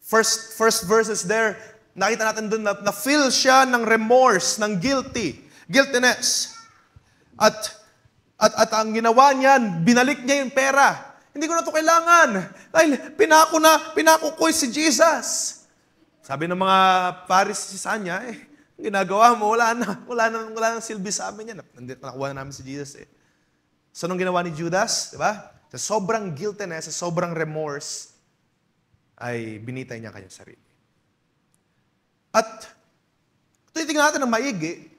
first verses there, nakita natin doon na feel siya ng remorse, ng guiltiness. At ang ginawa niyan, binalik niya yung pera. Hindi ko na ito kailangan. Dahil pinako ko si Jesus. Sabi ng mga Pharisees sa kanya, ang ginagawa mo, wala nang silbi sa amin yan. Nakuha na namin si Jesus eh. So, anong ginawa ni Judas? Diba? Sa sobrang guiltiness, sa sobrang remorse, ay binitay niya kanyang sarili. At, titignan natin ng maigi,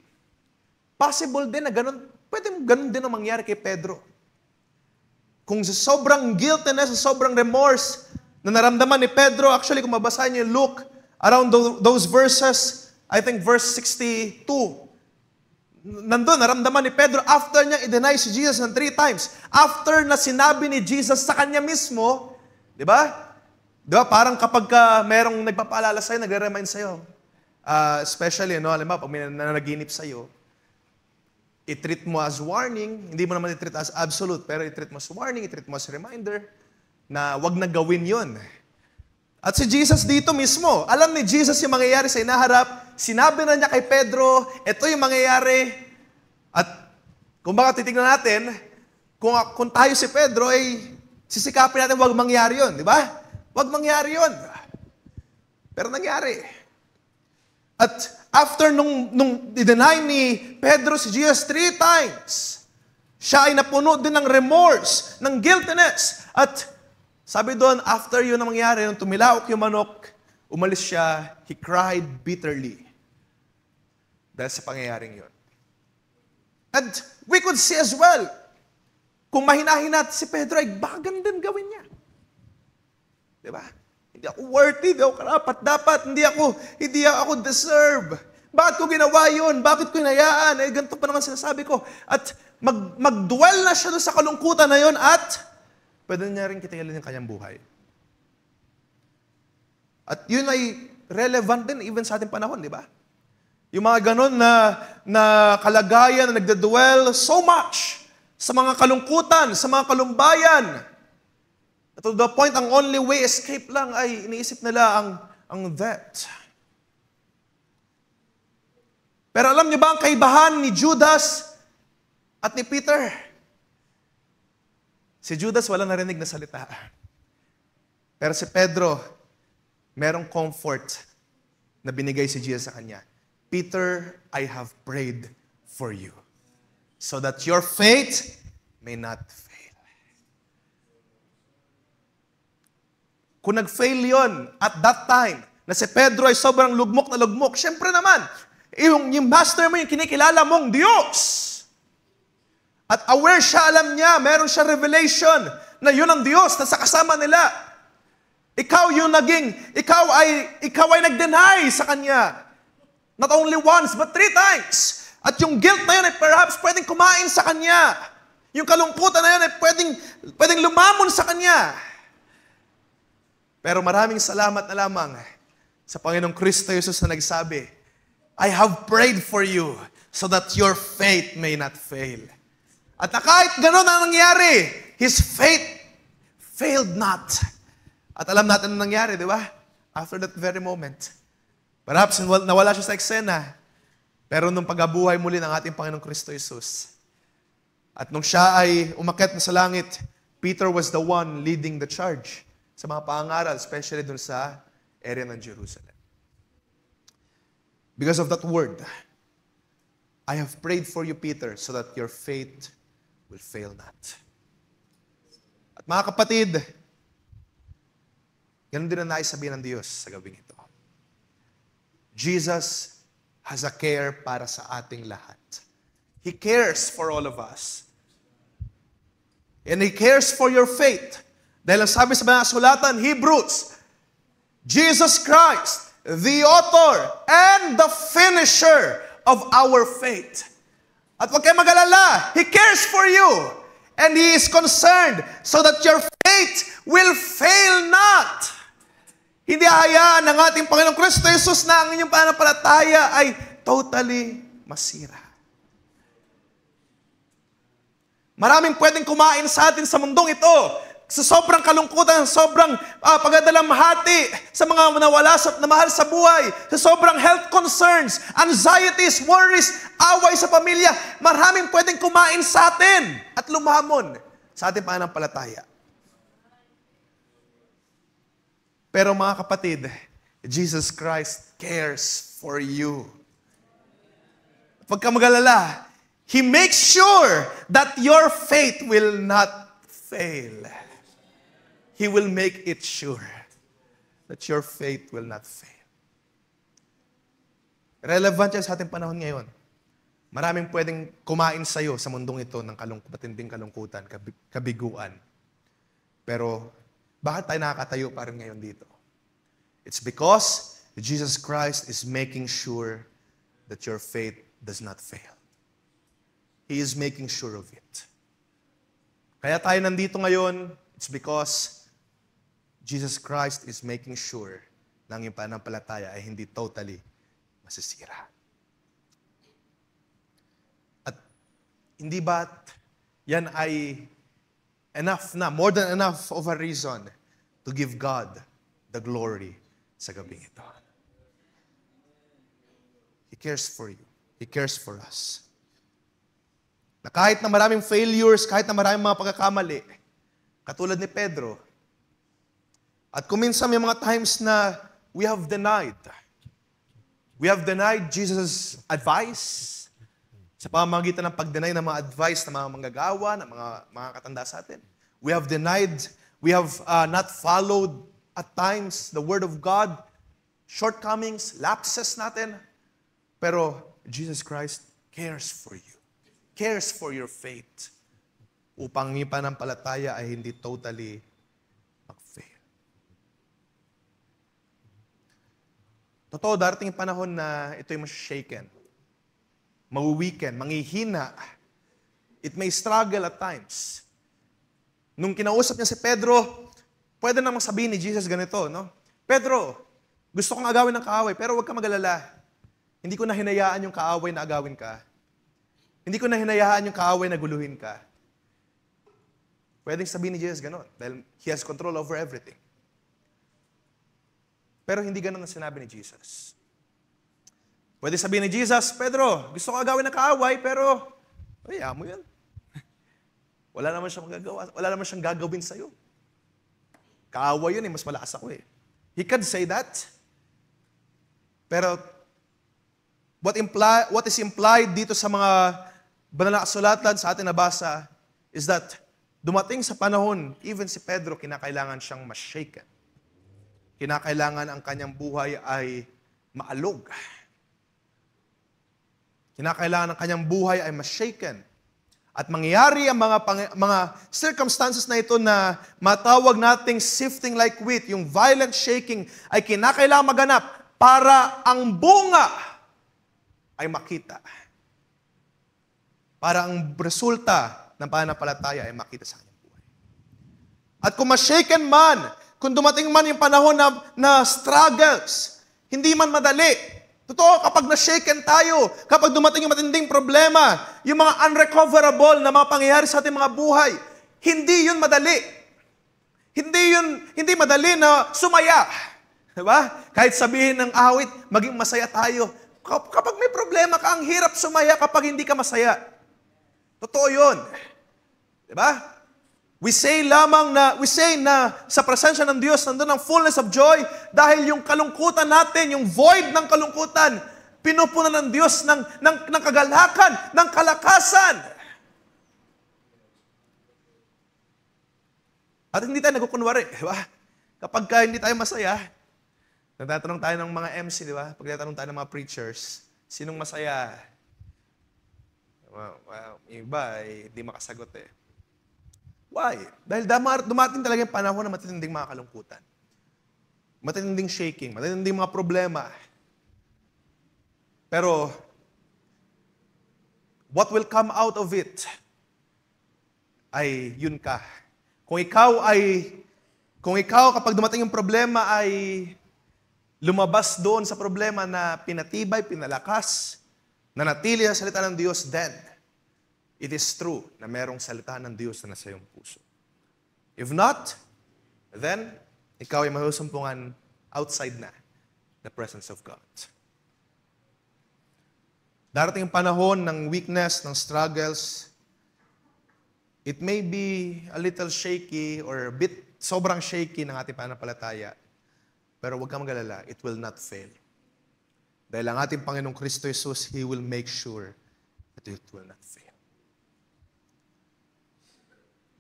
possible din na pwedeng ganun din ang mangyari kay Pedro. Kung sa sobrang guiltiness, sa sobrang remorse na naramdaman ni Pedro, actually kung mabasahin niyo Luke, around those verses, I think verse 62, nandun, naramdaman ni Pedro, after niya i-deny si Jesus ng 3 times, after na sinabi ni Jesus sa kanya mismo, di ba? Di ba, parang kapag merong nagpapaalala sa'yo, nagre-remind sa'yo, especially, alam mo, pag may nanaginip sa'yo, i-treat mo as warning, hindi mo naman i-treat as absolute, pero i-treat mo as warning, i-treat mo as reminder, na wag na gawin yun. At si Jesus dito mismo, alam ni Jesus yung mangyayari sa inaharap, sinabi na niya kay Pedro, ito yung mangyayari. At kung baka titignan natin, kung tayo si Pedro, ay sisikapin natin wag mangyari yun, di ba? Wag mangyari yun. Pero nangyari. At after nung i-deny ni Pedro si Jesus 3 times, siya ay napuno din ng remorse, ng guiltiness. At sabi doon, after yun ang mangyari, nung tumilaok yung manok, umalis siya, he cried bitterly. Dahil sa pangyayaring yun. And we could see as well, kung mahinahin natin si Pedro, ay baka ganun din gawin niya. Diba? Hindi ako worthy, hindi ako karapat, dapat, hindi ako deserve. Bakit ko ginawa yun? Bakit ko hinayaan? Ganito pa naman sinasabi ko. At mag-dwell na siya doon sa kalungkutan na yun at pwede niya rin kitingilin yung kanyang buhay. At yun ay relevant din even sa ating panahon, di ba? Yung mga ganun na kalagayan na nagdadwell so much sa mga kalungkutan, sa mga kalumbayan. At to the point, ang only way escape lang ay iniisip nila ang death. Pero alam niyo ba ang kaibahan ni Judas at ni Peter? Si Judas wala narinig na salita. Pero si Pedro, merong comfort na binigay si Jesus sa kanya. Peter, I have prayed for you so that your faith may not fail. Kung nag-fail yon at that time, na si Pedro ay sobrang lugmok na lugmok, syempre naman, yung master mo, yung kinikilala mong Diyos. At aware siya, alam niya, meron siya revelation na yun ang Diyos na sa kasama nila. Ikaw ay nag-deny sa Kanya. Not only once, but 3 times. At yung guilt na yun ay perhaps pwedeng kumain sa Kanya. Yung kalungkutan na yun ay pwedeng lumamon sa Kanya. Pero maraming salamat na lamang sa Panginoong Kristo Jesus na nagsabi, I have prayed for you so that your faith may not fail. At na kahit gano'n ang nangyari, His faith failed not. At alam natin ang nangyari, di ba? After that very moment. Perhaps nawala siya sa eksena. Pero nung pagkabuhay muli ng ating Panginoong Kristo Jesus, at nung siya ay umakyat na sa langit, Peter was the one leading the charge sa mga pangaral, especially dun sa area ng Jerusalem. Because of that word, I have prayed for you, Peter, so that your faith will fail not. At mga kapatid, ganun din ang nais sabihin ng Diyos sa gabing ito. Jesus has a care para sa ating lahat. He cares for all of us. And He cares for your faith. Dahil ang sabi sa mga sulatan, Hebrews, Jesus Christ, the author and the finisher of our faith. At huwag kayo mag-alala, He cares for you. And He is concerned so that your faith will fail not. Hindi hayaan ng ating Panginoong Kristo Jesus na ang inyong pananampalataya ay totally masira. Maraming pwedeng kumain sa atin sa mundong ito. Sa sobrang kalungkutan, sobrang pagdadalamhati sa mga na mahal sa buhay, sa sobrang health concerns, anxieties, worries, away sa pamilya, maraming pwedeng kumain sa atin at lumamon sa ating pananampalataya. Pero mga kapatid, Jesus Christ cares for you. Huwag ka mag-alala, He makes sure that your faith will not fail. He will make it sure that your faith will not fail. Relevant yan sa ating panahon ngayon. Maraming pwedeng kumain sa'yo sa mundong ito ng matinding kalungkutan, kabiguan. Pero bakit tayo nakakatayo pa rin ngayon dito? It's because Jesus Christ is making sure that your faith does not fail. He is making sure of it. Kaya tayo nandito ngayon, it's because Jesus Christ is making sure na ang iyong pananampalataya ay hindi totally masisira. At hindi ba yan ay enough na, more than enough of a reason to give God the glory sa gabing ito? He cares for you. He cares for us. Na kahit na maraming failures, kahit na maraming mga pagkakamali, katulad ni Pedro, at kung minsan may mga times na we have denied Jesus' advice sa pamamagitan ng pag-deny ng mga advice ng mga manggagawa, ng mga katanda sa atin. We have not followed at times the Word of God, shortcomings, lapses natin. Pero Jesus Christ cares for you, cares for your faith upang ang pananampalataya ay hindi totally mag-fail. Totoo, darating yung panahon na ito'y mas-shaken, mawi-weaken, manghihina. It may struggle at times. Nung kinausap niya si Pedro, pwede namang sabihin ni Jesus ganito, no? Pedro, gusto kong agawin ng kaaway, pero huwag ka mag-alala. Hindi ko na hinayaan yung kaaway na agawin ka. Hindi ko na hinayaan yung kaaway na guluhin ka. Pwedeng sabihin ni Jesus ganon, dahil He has control over everything. Pero hindi ganon ang sinabi ni Jesus. Pwede sabihin ni Jesus, Pedro, gusto ko agawin ng kaaway, pero, hayaan mo yan. Wala naman siyang magagawa. Wala naman siyang gagawin sa'yo. Kaaway yun mas malakas ako eh. He could say that. Pero, what is implied dito sa mga banal na kasulatan sa atin nabasa is that dumating sa panahon, even si Pedro, kinakailangan siyang ma-shaken. Kinakailangan ang kanyang buhay ay maalog. Kinakailangan ang kanyang buhay ay ma-shaken. At mangyayari ang mga circumstances na ito na matawag nating sifting like wheat, yung violent shaking ay kinakailangan maganap para ang bunga ay makita. Para ang resulta ng pananampalataya ay makita sa kanyang buhay. At kung ma-shaken man, kung dumating man yung panahon na struggles, hindi man madali. Totoo, kapag na-shaken tayo, kapag dumating yung matinding problema, yung mga unrecoverable na mga pangyayari sa ating mga buhay, hindi yun madali. Hindi madali na sumaya. Diba? Kahit sabihin ng awit, maging masaya tayo. Kapag may problema ka, ang hirap sumaya kapag hindi ka masaya. Totoo yun. Diba? We say na sa presensya ng Diyos nandun ang fullness of joy dahil yung kalungkutan natin, yung void ng kalungkutan, pinupunan ng Diyos ng kagalakan, ng kalakasan. At hindi tayo nagkukunwari, di ba? Kapag hindi tayo masaya, nagtatanong tayo ng mga MC, di ba? Pag nagtatanong tayo ng mga preachers, sinong masaya? Well, yung iba, hindi makasagot eh. Why? Dahil dumating talaga yung panahon na matitinding mga kalungkutan. Matitinding shaking, matitinding mga problema. Pero, what will come out of it ay yun ka. Kung ikaw kapag dumating yung problema ay lumabas doon sa problema na pinatibay, pinalakas, nanatili sa salita ng Diyos, then it is true na merong salita ng Diyos na nasa iyong puso. If not, then ikaw ay masusumpungan outside na the presence of God. Darating ang panahon ng weakness, ng struggles. It may be a little shaky or a bit sobrang shaky ng ating pananampalataya. Pero huwag kang magalala, it will not fail. Dahil ang ating Panginoong Kristo Jesus, He will make sure that it will not fail.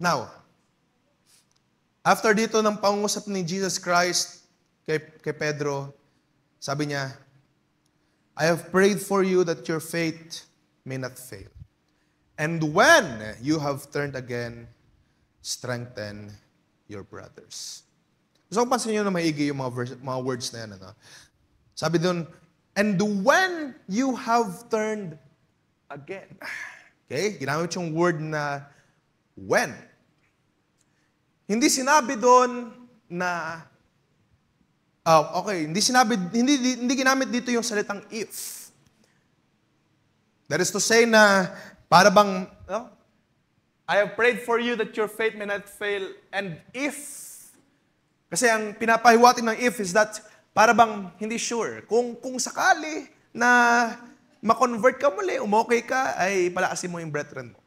Now, after dito ng pangungusap ni Jesus Christ kay Pedro, sabi niya, I have prayed for you that your faith may not fail. And when you have turned again, strengthen your brothers. Gusto kong pansin nyo na maigi yung mga words na yan. Ano? Sabi doon, and when you have turned again. Okay? Ginamit yung word na when. Hindi sinabi doon na hindi ginamit dito yung salitang if. That is to say na para bang I have prayed for you that your faith may not fail, and if, kasi ang pinapahiwatig ng if is that para bang hindi sure kung sakali na ma-convert ka muli, umokay ka, ay palakasin mo yung brethren mo.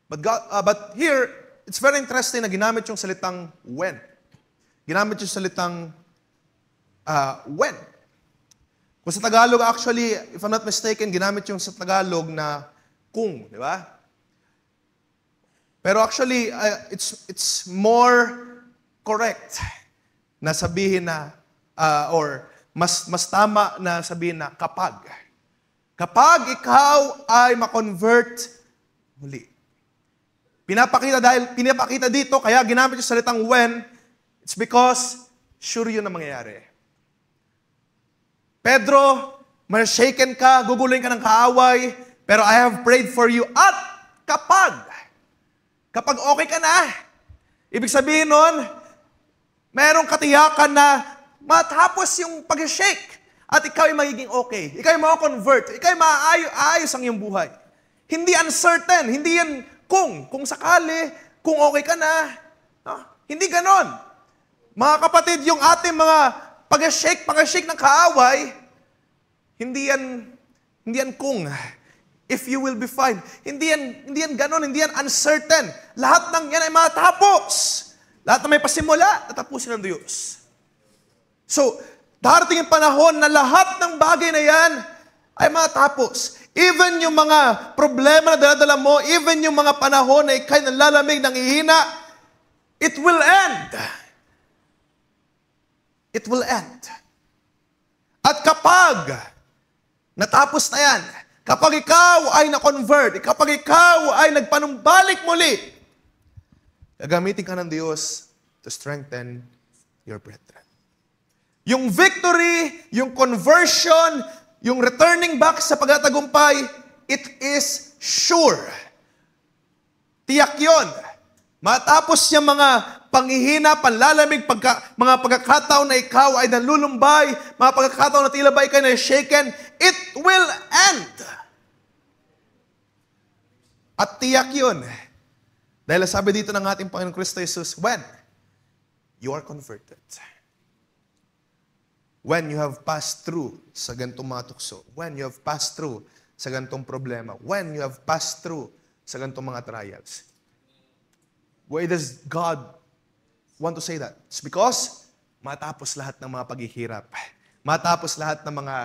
But here it's very interesting na ginamit yung salitang when. Ginamit yung salitang when. Kung sa Tagalog, actually, if I'm not mistaken, ginamit yung sa Tagalog na kung, di ba? Pero actually, it's more correct na sabihin na, or mas tama na sabihin na kapag. Kapag ikaw ay ma-convert muli. Pinapakita dito, kaya ginamit yung salitang when, it's because sure yun na mangyayari. Pedro, ma-shaken ka, guguluhin ka ng kaaway, pero I have prayed for you. At kapag okay ka na, ibig sabihin nun, merong katiyakan na matapos yung pag-shake at ikaw ay magiging okay. Ikaw ay makakonvert. Ikaw ay maayos ang iyong buhay. Hindi uncertain. Hindi yan kung sakali, kung okay ka na. No? Hindi ganon. Mga kapatid, yung ating mga pag-shake ng kaaway, hindi yan kung. If you will be fine. Hindi yan ganon, hindi yan uncertain. Lahat ng yan ay matapos. Lahat na may pasimula, tatapusin ng Diyos. So, darating yung panahon na lahat ng bagay na yan ay matapos. Even yung mga problema na daladala mo, even yung mga panahon na ikay nalalamig, nangihina, it will end. It will end. At kapag natapos na yan, Kapag ikaw ay na-convert, kapag ikaw ay nagpanumbalik muli, gagamitin ka ng Diyos to strengthen your brethren. Yung victory, yung conversion, yung returning back sa pagtatagumpay, it is sure. Tiyak yun. Matapos yung mga panghihina, panlalamig, mga pagkakataon na ikaw ay nalulumbay, mga pagkakataon na tila ba ikaw na shaken, it will end. At tiyak yun. Dahil sabi dito ng ating Panginoon Kristo Jesus, when you are converted, when you have passed through sa ganitong mga tukso, when you have passed through sa ganitong problema, when you have passed through sa ganitong mga trials, why does God want to say that? It's because matapos lahat ng mga paghihirap, matapos lahat ng mga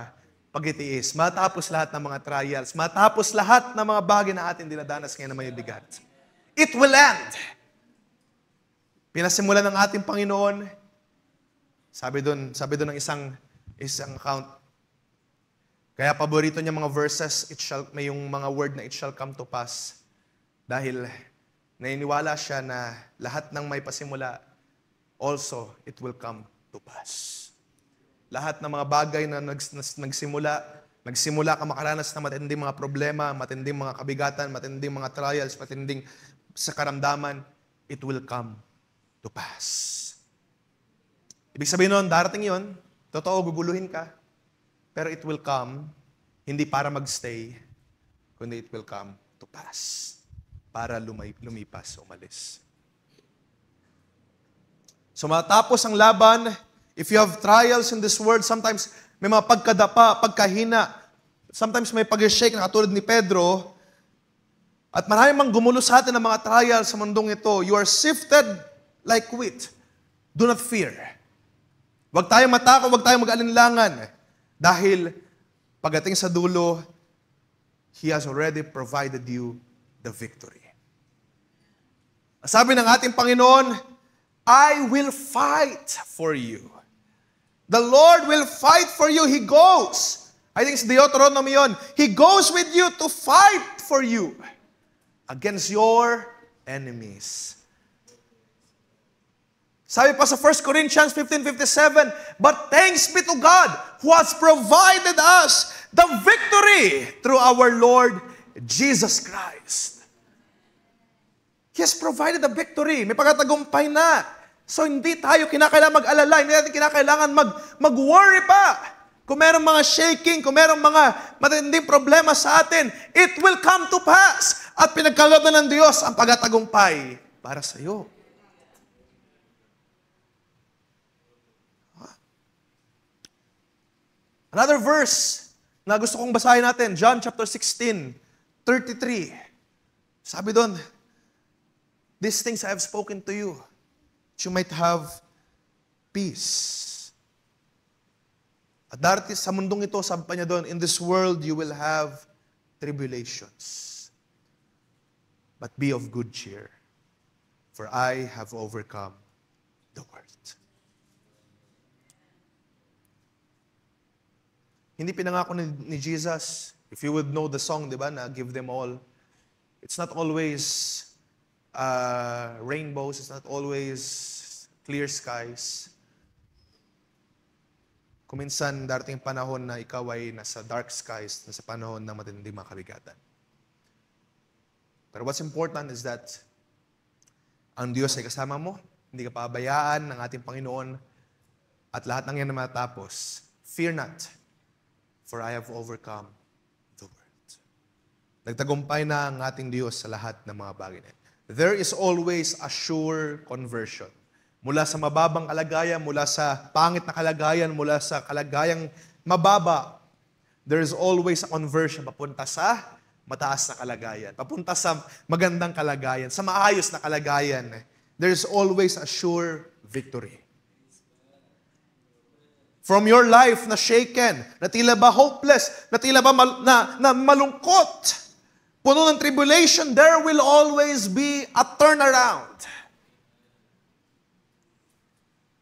pagtitiis, matapos lahat ng mga trials, matapos lahat ng mga bagay na ating dinadanas ngayon na may bigat, it will end. Pinasimulan ng ating Panginoon, sabi doon ng isang account, kaya paborito niya mga verses, may yung mga word na it shall come to pass. Dahil naniniwala siya na lahat ng may pasimula, also, it will come to pass. Lahat ng mga bagay na nagsimula ka makaranas na matinding mga problema, matinding mga kabigatan, matinding mga trials, matinding sa karamdaman, it will come to pass. Ibig sabihin nun, darating yun, totoo, guguluhin ka, pero it will come, hindi para magstay, kundi it will come to pass. Para lumipas, umalis. So matapos ang laban, if you have trials in this world, sometimes may mga pagkadapa, pagkahina, sometimes may pag-shake na katulad ni Pedro, at marami mang gumulo sa atin ng mga trials sa mundong ito, you are sifted like wheat. Do not fear. Huwag tayong matakot, huwag tayong mag-alinlangan. Dahil pagdating sa dulo, He has already provided you the victory. Sabi ng ating Panginoon, I will fight for you. The Lord will fight for you. He goes. I think it's Deuteronomy yun. He goes with you to fight for you against your enemies. Sabi pa sa 1 Corinthians 15:57, but thanks be to God who has provided us the victory through our Lord Jesus Christ. He has provided the victory. May pagkatagumpay na. So hindi tayo kinakailangan mag-alala. Hindi natin kinakailangan mag-worry pa. Kung merong mga shaking, kung merong mga matinding problema sa atin, it will come to pass. At pinagkaloob na ng Diyos ang pagkatagumpay para sa iyo. Another verse na gusto kong basahin natin, John chapter 16:33. Sabi doon, these things I have spoken to you, that you might have peace. At darating sa mundong ito, sabi pa niya doon, in this world you will have tribulations. But be of good cheer, for I have overcome the world. Hindi pinangako ni Jesus, if you would know the song, di ba, na give them all, it's not always rainbows, it's not always clear skies. Kuminsan, darating panahon na ikaw ay nasa dark skies, nasa panahon ng matinding mga kabigatan. Pero what's important is that ang Diyos ay kasama mo, hindi ka pabayaan ng ating Panginoon, at lahat ng yan na matapos. Fear not, for I have overcome the world. Nagtagumpay na ang ating Diyos sa lahat ng mga bagay na yan. There is always a sure conversion. Mula sa mababang kalagayan, mula sa pangit na kalagayan, mula sa kalagayang mababa, there is always a conversion papunta sa mataas na kalagayan, papunta sa magandang kalagayan, sa maayos na kalagayan. There is always a sure victory. From your life na shaken, na tila ba hopeless, na tila ba na malungkot, puno ng tribulation, there will always be a turnaround.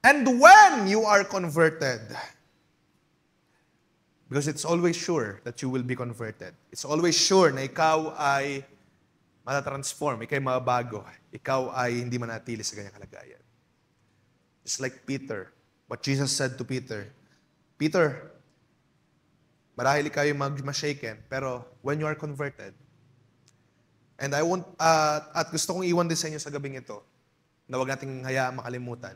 And when you are converted, Because it's always sure that you will be converted. It's always sure na ikaw ay matatransform, ikaw ay mababago, ikaw ay hindi manatili sa ganyang kalagayan. Just like Peter, what Jesus said to Peter, Peter, marahil ikaw yung ma-shaken, pero when you are converted, and I want, at gusto kong iwan din sa inyo sa gabing ito, na huwag nating hayaan makalimutan,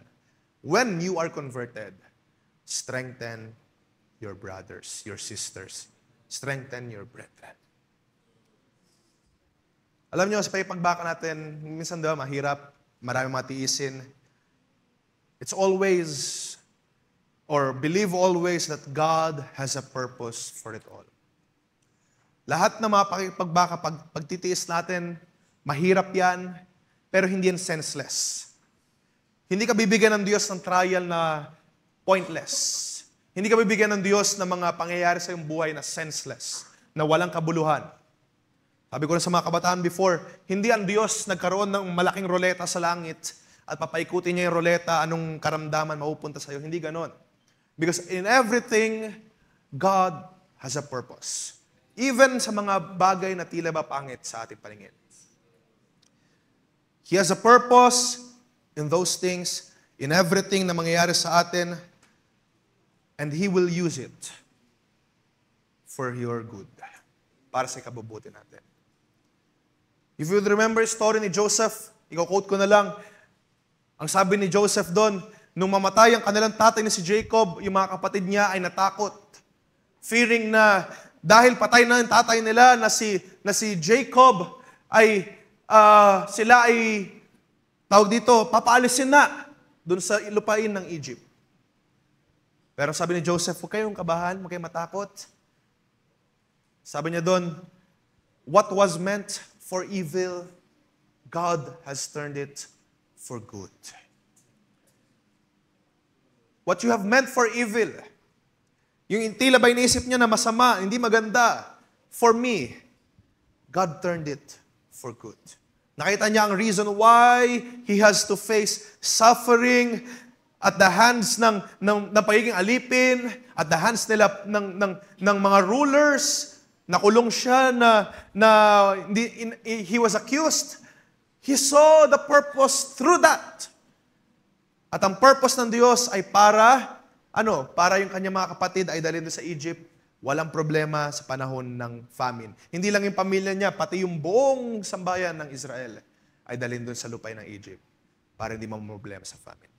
when you are converted, strengthen your brothers, your sisters, strengthen your brethren. Alam niyo, sa pagbaka natin, minsan daw mahirap, marami matiisin. It's always, or believe always that God has a purpose for it all. Lahat na mga pagbaka, pagtitiis natin, mahirap yan, pero hindi yan senseless. Hindi ka bibigyan ng Diyos ng trial na pointless. Hindi ka bibigyan ng Diyos ng mga pangyayari sa iyong buhay na senseless, na walang kabuluhan. Sabi ko na sa mga kabataan before, hindi ang Diyos nagkaroon ng malaking roleta sa langit at papaikutin niya yung roleta, anong karamdaman mapupunta sa iyo. Hindi ganon. Because in everything, God has a purpose. Even sa mga bagay na tila ba pangit sa ating paningin. He has a purpose in those things, in everything na mangyayari sa atin, and He will use it for your good. Para sa ikabubuti natin. If you remember the story ni Joseph, i-quote ko na lang, ang sabi ni Joseph doon, nung mamatay ang kanilang tatay na si Jacob, yung mga kapatid niya ay natakot. Fearing na dahil patay na ang tatay nila na si Jacob, ay sila ay, tawag dito, papaalisin na doon sa lupain ng Egypt. Pero sabi ni Joseph, huwag kayong kabahan, huwag kayong matakot. Sabi niya doon, what was meant for evil, God has turned it for good. What you have meant for evil, yung tila ba iniisip niya na masama, hindi maganda, for me, God turned it for good. Nakita niya ang reason why he has to face suffering at the hands ng pagiging alipin, at the hands nila ng mga rulers. Nakulong siya he was accused. He saw the purpose through that. At ang purpose ng Diyos ay para yung kanyang mga kapatid ay dalhin sa Egypt, walang problema sa panahon ng famine. Hindi lang yung pamilya niya, pati yung buong sambayan ng Israel ay dalhin doon sa lupay ng Egypt para hindi mamroblema sa famine.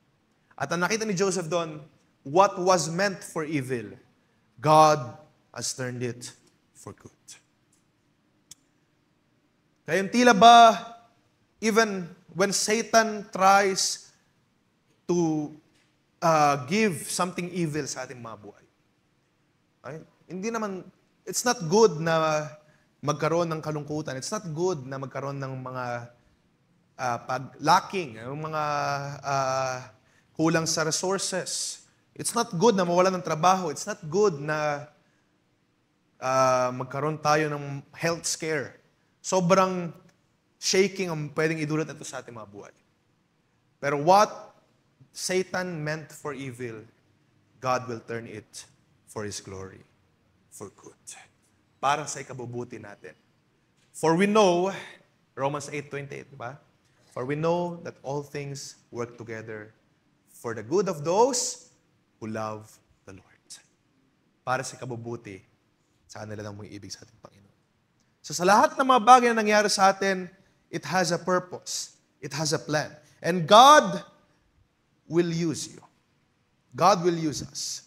At ang nakita ni Joseph doon, what was meant for evil, God has turned it for good. Kaya yung tila ba, even when Satan tries to give something evil sa ating mga buhay, it's not good na magkaroon ng kalungkutan. It's not good na magkaroon ng mga lacking, mga kulang sa resources. It's not good na mawalan ng trabaho. It's not good na magkaroon tayo ng health scare. Sobrang shaking ang pwedeng idulot ito sa ating mga buhay. Pero what Satan meant for evil, God will turn it for His glory, for good. Para sa ikabubuti natin. For we know, Romans 8:28, diba? For we know that all things work together for the good of those who love the Lord. Para sa ikabubuti sa kanila ng mga ibig sa ating Panginoon. So sa lahat ng mga bagay na nangyari sa atin, it has a purpose. It has a plan. And God will use you. God will use us.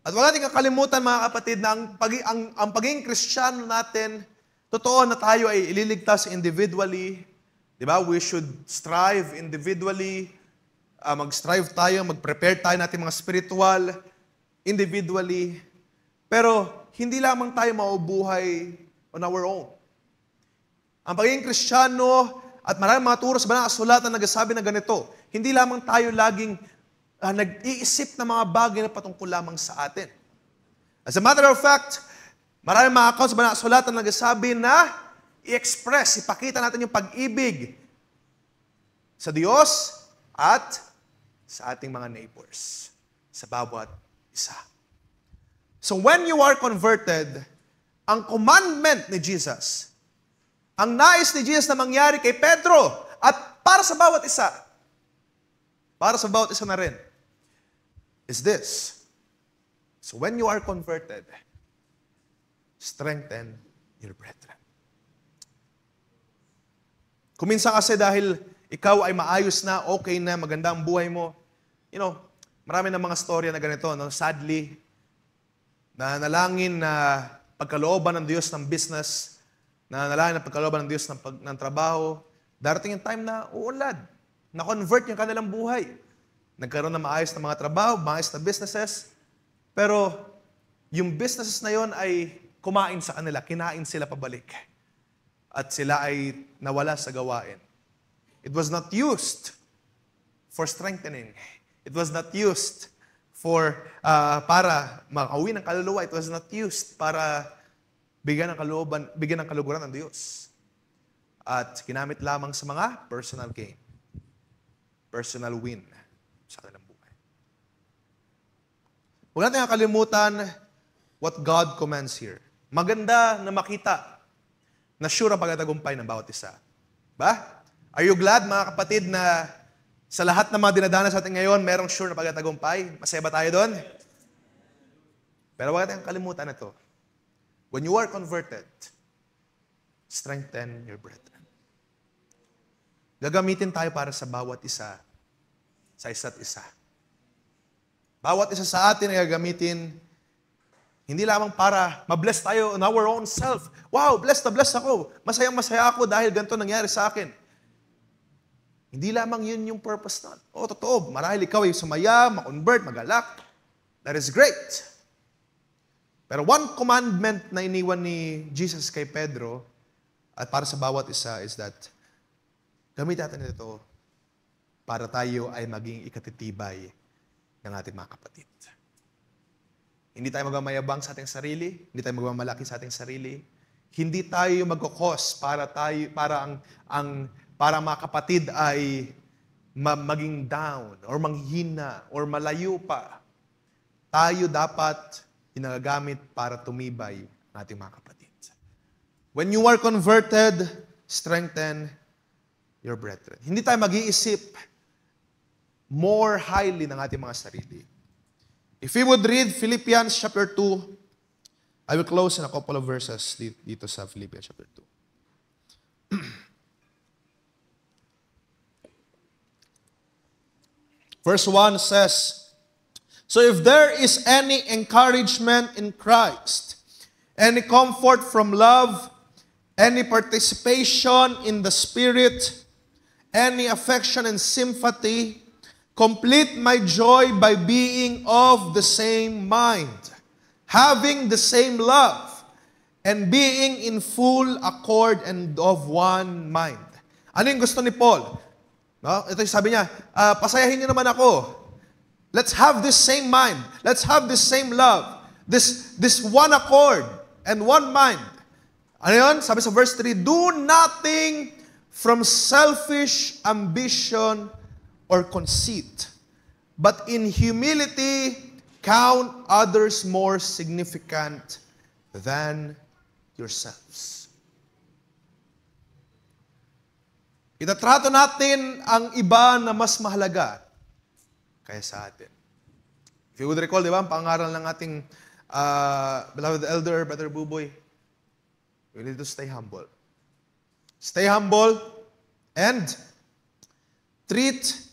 At wala natin kakalimutan, mga kapatid, na ang pagiging Kristiyano natin, totoo na tayo ay ililigtas individually. Diba? We should strive individually. Mag-strive tayo, mag-prepare tayo natin mga spiritual, individually. Pero hindi lamang tayo maubuhay on our own. Ang pagiging Kristiyano at maraming mga turo sa banal na kasulatan nagsasabi na ganito, hindi lamang tayo laging nag-iisip ng mga bagay na patungkol lamang sa atin. As a matter of fact, maraming mga accounts sa banal na kasulatan nagsasabi na i-express, ipakita natin yung pag-ibig sa Diyos at sa ating mga neighbors, sa bawat isa. So when you are converted, ang commandment ni Jesus, ang nais ni Jesus na mangyari kay Pedro at para sa bawat isa na rin, is this. So when you are converted, strengthen your brethren. Kuminsan kasi dahil ikaw ay maayos na, okay na, maganda ang buhay mo, marami ng mga storya na ganito, no? Sadly, na nalangin na pagkalooban ng Diyos ng business, na nalangin na pagkalooban ng Diyos ng trabaho, darating yung time na uunlad, na-convert yung kanilang buhay. Nagkaroon ng maayos na mga trabaho, maayos na businesses, pero yung businesses na yon ay kumain sa kanila, kinain sila pabalik. At sila ay nawala sa gawain. It was not used for strengthening. It was not used para makauwi ng kaluluwa. It was not used para bigyan ng kaluguran ng Diyos. At ginamit lamang sa mga personal gain. Personal win sa kanilang buhay. Huwag natin nakalimutan what God commands here. Maganda na makita na sure ang pagtatagumpay ng bawat isa. Ba? Are you glad, mga kapatid, na sa lahat ng mga dinadanas sa atin ngayon, merong sure na pagtatagumpay? Masaya ba tayo doon? Pero huwag natin kalimutan ito. When you are converted, strengthen your brethren. Gagamitin tayo para sa bawat isa, sa isa't isa. Bawat isa sa atin ay gagamitin, hindi lamang para ma-bless tayo on our own self. Wow, blessed na blessed ako. Masayang-masaya ako dahil ganito nangyari sa akin. Hindi lamang yun yung purpose nun. Oo, totoo. Marahil ikaw ay sumaya, ma-convert, mag-alak. That is great. Pero one commandment na iniwan ni Jesus kay Pedro at para sa bawat isa is that gamitin natin ito para tayo ay maging ikatitibay ng ating mga kapatid. Hindi tayo magmamayabang sa ating sarili, hindi tayo magmamalaki sa ating sarili. Hindi tayo magkukos para mga kapatid ay maging down or manghina or malayo pa. Tayo dapat ginagamit para tumibay ang ating mga kapatid. When you are converted, strengthen your brethren. Hindi tayo mag-iisip more highly ng ating mga sarili. If we would read Philippians chapter 2, I will close in a couple of verses dito sa Philippians chapter 2. Verse 1 says, "So if there is any encouragement in Christ, any comfort from love, any participation in the Spirit, any affection and sympathy, complete my joy by being of the same mind, having the same love, and being in full accord and of one mind." Ano yung gusto ni Paul? No? Ito yung sabi niya, pasayahin niyo naman ako. Let's have this same mind. Let's have this same love. This one accord and one mind. Ano yun? Sabi sa verse 3, "Do nothing from selfish ambition or conceit, but in humility count others more significant than yourselves." Itatrato natin ang iba na mas mahalaga kaya sa atin. If you would recall, di ba, ang pangaral ng ating beloved elder, Brother Buboy, we need to stay humble. Stay humble and treat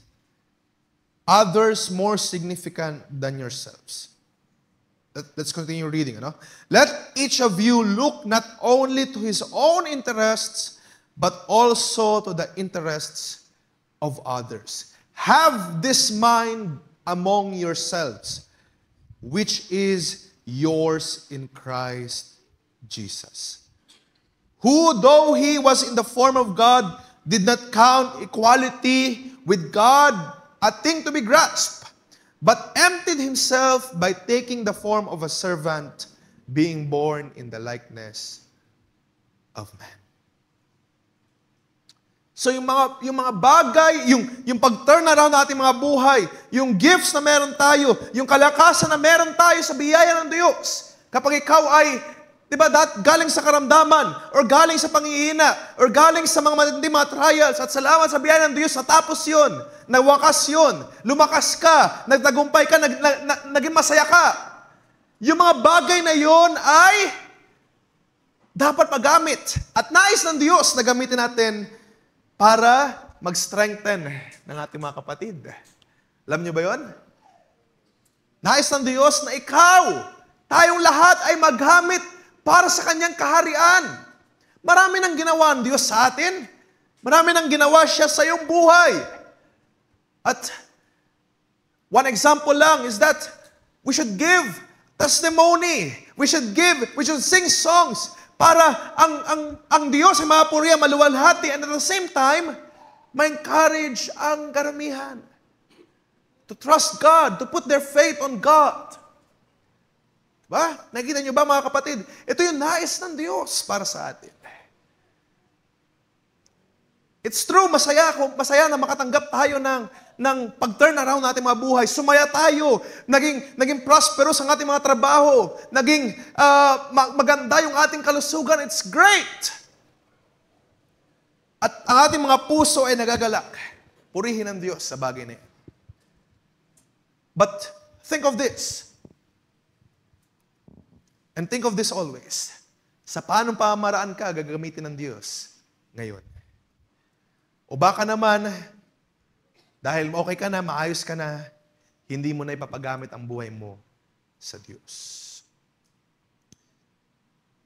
others more significant than yourselves. Let's continue reading. Let each of you look not only to his own interests, but also to the interests of others. Have this mind among yourselves, which is yours in Christ Jesus, who, though he was in the form of God, did not count equality with God a thing to be grasped, but emptied himself by taking the form of a servant, being born in the likeness of man. So yung mga bagay, yung pag-turn around natin mga buhay, yung gifts na meron tayo, yung kalakasan na meron tayo sa biyaya ng Diyos. Kapag ikaw ay, di ba, galing sa karamdaman, or galing sa pangihina, or galing sa mga matinding mga trials, at salamat sa biyaya ng Diyos, natapos yun, nawakas yun, lumakas ka, nagtagumpay ka, naging masaya ka. Yung mga bagay na yun ay dapat magamit. At nais ng Diyos na gamitin natin para mag-strengthen ng ating mga kapatid. Alam niyo ba yun? Nais ng Diyos na ikaw, tayong lahat ay maghamit para sa Kanyang kaharian. Marami nang ginawa ang Diyos sa atin. Marami nang ginawa siya sa iyong buhay. At one example lang is that we should give testimony. We should sing songs para ang Diyos ay mapuriya, maluwalhati, and at the same time, ma-encourage ang karamihan to trust God, to put their faith on God. Diba? Nakikita niyo ba mga kapatid? Ito yung nais ng Diyos para sa atin. It's true, masaya na makatanggap tayo ng pag-turn around natin mga buhay. Sumaya tayo, naging prosperous ang ating mga trabaho, naging maganda yung ating kalusugan. It's great! At ang ating mga puso ay nagagalak. Purihin ang Diyos sa bagay na yan. But think of this. And think of this always. Sa paanong pamamaraan ka gagamitin ng Diyos ngayon? O baka naman, dahil okay ka na, maayos ka na, hindi mo na ipapagamit ang buhay mo sa Diyos.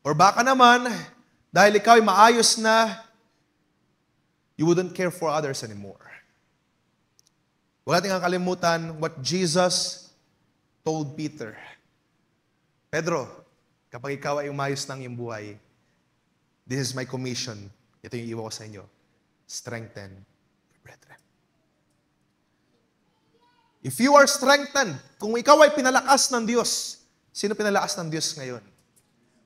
Or baka naman, dahil ikaw ay maayos na, you wouldn't care for others anymore. Huwag natin kalimutan what Jesus told Peter. Pedro, kapag ikaw ay umayos ng iyong buhay, this is my commission. Ito yung iwan ko sa inyo. Strengthen your brethren. If you are strengthened, kung ikaw ay pinalakas ng Diyos, sino pinalakas ng Diyos ngayon?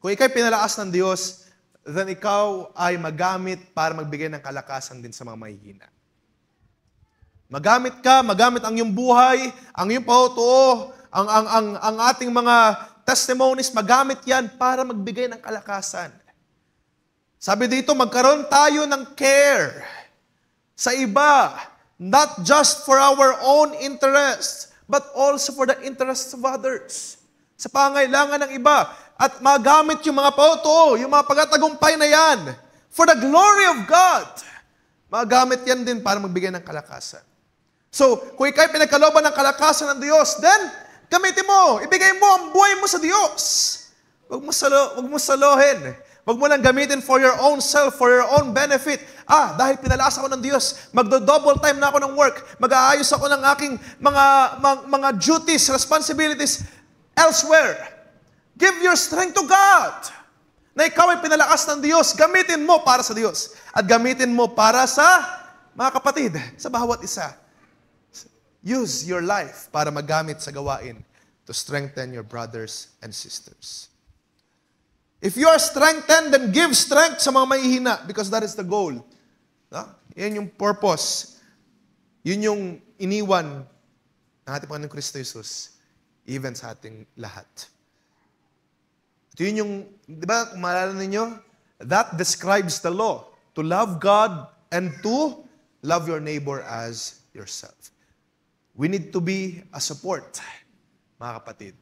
Kung ikaw ay pinalakas ng Diyos, then ikaw ay magamit para magbigay ng kalakasan din sa mga mahihina. Magamit ang iyong buhay, ang iyong pautuo, ang ating mga testimonies, magamit yan para magbigay ng kalakasan. Sabi dito, magkaroon tayo ng care sa iba, not just for our own interest, but also for the interests of others. Sa pangailangan ng iba. At magamit yung mga pautuo, yung mga pagtatagumpay na yan, for the glory of God. Magamit yan din para magbigay ng kalakasan. So, kung ikaw'y pinagkalooban ng kalakasan ng Diyos, then, gamitin mo, ibigay mo ang buhay mo sa Diyos. Huwag mo salohin. Huwag mo lang gamitin for your own self, for your own benefit. Dahil pinalakas ako ng Diyos, magdo-double time na ako ng work, mag-aayos ako ng aking mga duties, responsibilities elsewhere. Give your strength to God. Na ikaw ay pinalakas ng Diyos, gamitin mo para sa Diyos. At gamitin mo para sa mga kapatid, sa bawat isa. Use your life para magamit sa gawain to strengthen your brothers and sisters. If you are strengthened, then give strength sa mga mahihina because that is the goal. Yan yung purpose. Yun yung iniwan ng ating Panginoon Kristo Jesus even sa ating lahat. Ito yun yung, di ba, kung maalala ninyo, that describes the law. To love God and to love your neighbor as yourself. We need to be a support, mga kapatid.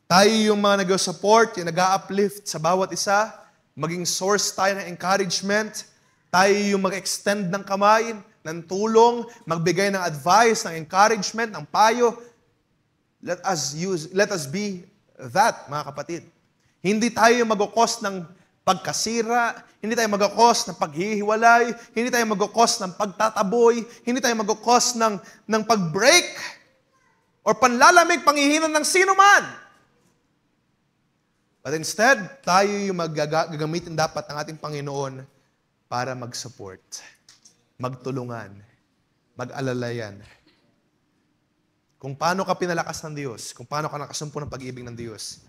Tayo yung mga nag-support, yung nag-uplift sa bawat isa, maging source tayo ng encouragement, tayo yung mag-extend ng kamay, ng tulong, magbigay ng advice, ng encouragement, ng payo. Let us be that, mga kapatid. Hindi tayo yung mag-cause ng pagkasira, hindi tayo mag-cause ng paghihiwalay, hindi tayo mag-cause ng pagtataboy, hindi tayo mag-cause ng pag-break, or panlalamig, panghihinan ng sino man. But instead, tayo yung gagamitin dapat ng ating Panginoon para mag-support, magtulungan, mag-alalayan. Kung paano ka pinalakas ng Diyos, kung paano ka nakasumpo ng pag-ibig ng Diyos,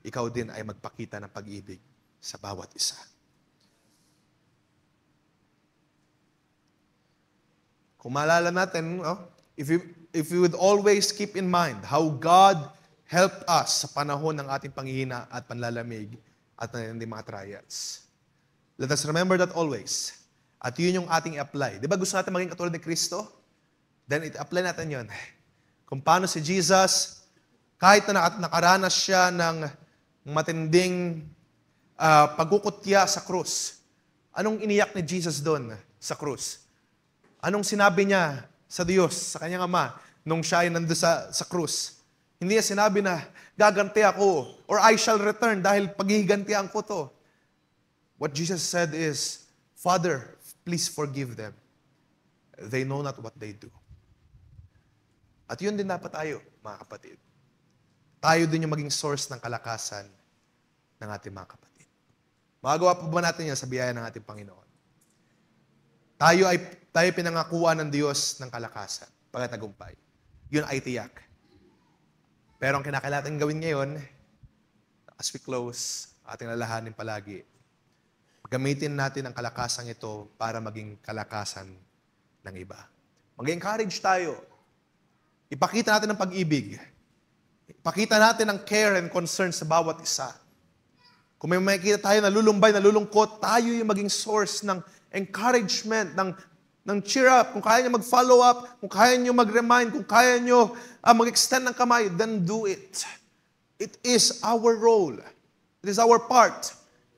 ikaw din ay magpakita ng pag-ibig sa bawat isa. Kung maalala natin, if we would always keep in mind how God helped us sa panahon ng ating panghihina at panlalamig at ng mga trials. Let us remember that always. At yun yung ating apply. Di ba gusto natin maging katulad ni Kristo? Then apply natin yun. Kung paano si Jesus, kahit na nakaranas siya ng matinding pagkukutya sa krus, anong iniyak ni Jesus doon sa krus? Anong sinabi niya sa Diyos, sa kanyang Ama, nung siya ay nandun sa krus? Hindi niya sinabi na, gaganti ako, or I shall return dahil paghihigantihan ko to. What Jesus said is, Father, please forgive them. They know not what they do. At yun din dapat tayo, mga kapatid. Tayo din yung maging source ng kalakasan ng ating mga kapatid. Magagawa pa ba natin yan sa biyaya ng ating Panginoon? Tayo pinangakuan ng Diyos ng kalakasan, pagkatagumpay. Yun ay tiyak. Pero ang kinakailangan gawin ngayon, as we close, ating lalahanin palagi, gamitin natin ang kalakasang ito para maging kalakasan ng iba. Mag-encourage tayo. Ipakita natin ang pag-ibig. Ipakita natin ang care and concern sa bawat isa. Kung may makikita tayo nalulumbay, nalulungkot, tayo yung maging source ng encouragement, ng cheer up. Kung kaya nyo mag-follow up, kung kaya nyo mag-remind, kung kaya nyo mag-extend ng kamay, then do it. It is our role. It is our part.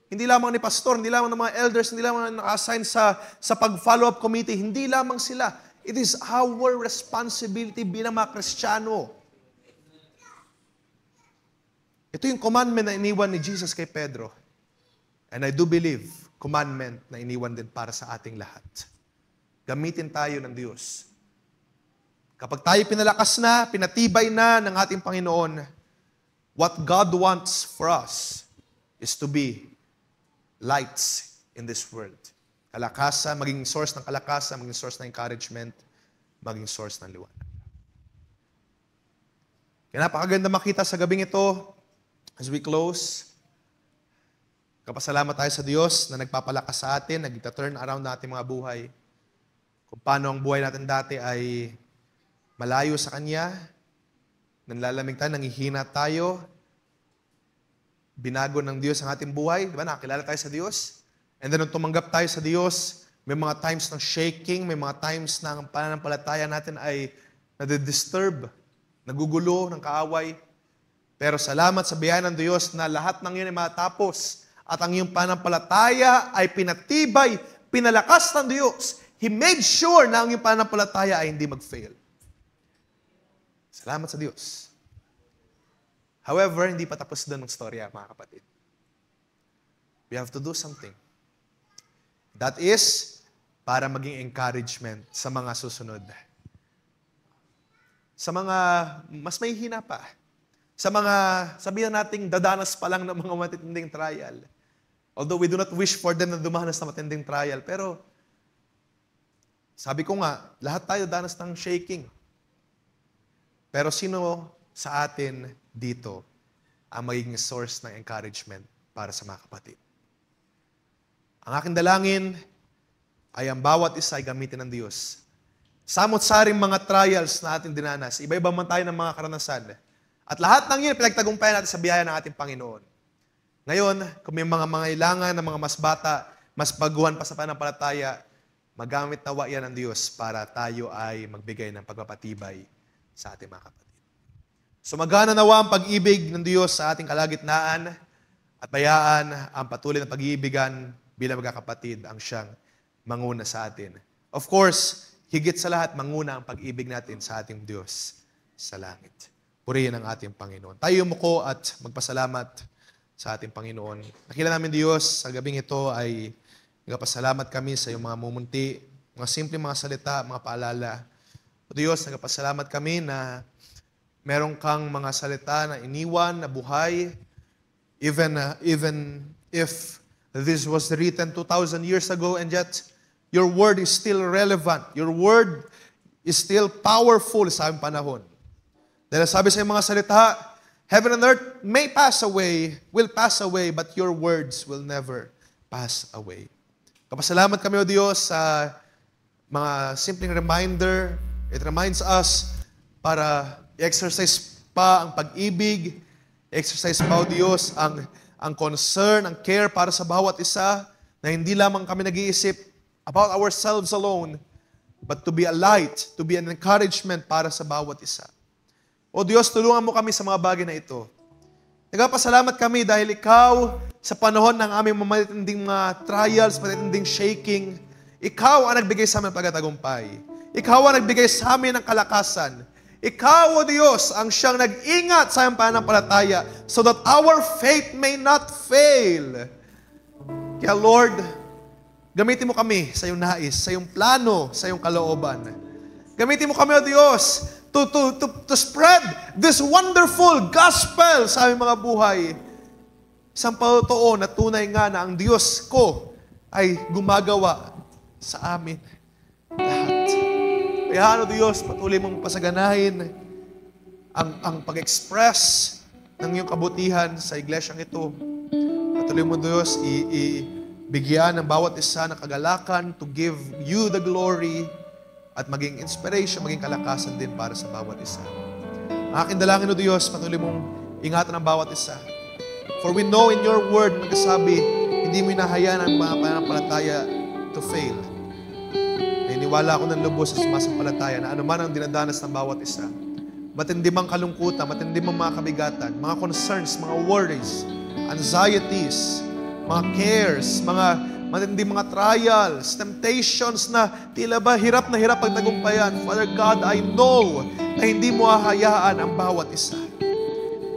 Hindi lamang ni pastor, hindi lamang ng mga elders, hindi lamang naka-assign sa pag-follow up committee, hindi lamang sila. It is our responsibility bilang mga Kristiyano. Ito yung commandment na iniwan ni Jesus kay Pedro. And I do believe, commandment na iniwan din para sa ating lahat. Gamitin tayo ng Diyos. Kapag tayo pinalakas na, pinatibay na ng ating Panginoon, what God wants for us is to be lights in this world. Kalakasan, maging source ng kalakasan, maging source ng encouragement, maging source ng liwanag. Kaya napakaganda makita sa gabing ito, as we close, kapasalamat tayo sa Diyos na nagpapalakas sa atin, nag-turn around natin mga buhay. Kung paano ang buhay natin dati ay malayo sa Kanya, nanlalamig tayo, nangihina tayo, binago ng Diyos ang ating buhay, di ba? Nakakilala tayo sa Diyos. And then nung tumanggap tayo sa Diyos, may mga times ng shaking, may mga times na ang pananampalataya natin ay nadidisturb, nagugulo ng kaaway. Pero salamat sa biyaya ng Diyos na lahat ng yun ay matapos at ang iyong pananampalataya ay pinatibay, pinalakas ng Diyos. He made sure na ang iyong pananampalataya ay hindi mag-fail. Salamat sa Diyos. However, hindi pa tapos doon ang storya, mga kapatid. We have to do something. That is, para maging encouragement sa mga susunod. Sa mga mas may hina pa. Sa mga, sabihan nating dadanas pa lang ng mga matinding trial. Although we do not wish for them na dumanas na matinding trial. Pero, sabi ko nga, lahat tayo danas ng shaking. Pero sino sa atin dito ang magiging source ng encouragement para sa mga kapatid? Ang aking dalangin ay ang bawat isa ay gamitin ng Diyos. Samot-saring mga trials na ating dinanas, iba-iba man tayo ng mga karanasan. At lahat ng yun, pinagtagumpayan natin sa biyaya ng ating Panginoon. Ngayon, kung may mga ilangan ng mga mas bata, mas baguhan pa sa pananampalataya, magamit nawa yan ng Diyos para tayo ay magbigay ng pagpapatibay sa ating mga kapatid. Sumagana nawa ang pag-ibig ng Diyos sa ating kalagitnaan at bayaan ang patuloy na pag-iibigan bilang magkakapatid ang siyang manguna sa atin. Of course, higit sa lahat, manguna ang pag-ibig natin sa ating Diyos sa langit. Purihin ang ating Panginoon. Tayo umuko at magpasalamat sa ating Panginoon. Nakilala namin Diyos, sa gabing ito ay nagpasalamat kami sa iyong mga mumunti, mga simple mga salita, mga paalala. O Diyos, nagpasalamat kami na meron kang mga salita na iniwan, na buhay, even if this was written 2,000 years ago and yet your word is still relevant. Your word is still powerful sa aming panahon. Dahil sabi sa mga salita, heaven and earth may pass away, will pass away, but your words will never pass away. Kapasalamat kami, O Diyos, sa mga simpleng reminder. It reminds us para i-exercise pa ang pag-ibig, i-exercise pa, O Diyos, ang concern, ang care para sa bawat isa, na hindi lamang kami nag-iisip about ourselves alone, but to be a light, to be an encouragement para sa bawat isa. O Diyos, tulungan mo kami sa mga bagay na ito. Nagpapasalamat kami dahil Ikaw, sa panahon ng aming matitinding mga trials, matitinding shaking, Ikaw ang nagbigay sa amin ng pagkatagumpay. Ikaw ang nagbigay sa amin ng kalakasan. Ikaw, O Diyos, ang siyang nag-ingat sa aming pananampalataya so that our faith may not fail. Kaya Lord, gamitin mo kami sa iyong nais, sa iyong plano, sa iyong kalooban. Gamitin mo kami, O Diyos, to spread this wonderful gospel sa aming mga buhay. Isang patotoo na tunay nga na ang Diyos ko ay gumagawa sa amin lahat. Kaya, O Diyos, patuloy mong pasaganahin ang pag-express ng iyong kabutihan sa iglesyang ito. Patuloy mo, Diyos, ibigyan ng bawat isa ng kagalakan to give you the glory at maging inspiration, maging kalakasan din para sa bawat isa. Ang aking dalangin, O Diyos, patuloy mong ingatan ang bawat isa. For we know in your word, nagsasabi, hindi mo inahayaan ang mga pananampalataya to fail. Naniniwala ako ng lubos sa sumasampalataya na anuman ang dinadanas ng bawat isa, matindi mang kalungkutan, matindi mang mga kabigatan, mga concerns, mga worries, anxieties, mga cares, matindi mga trials, temptations na tila ba hirap na hirap pagtagumpayan. Father God, I know na hindi mo hahayaan ang bawat isa.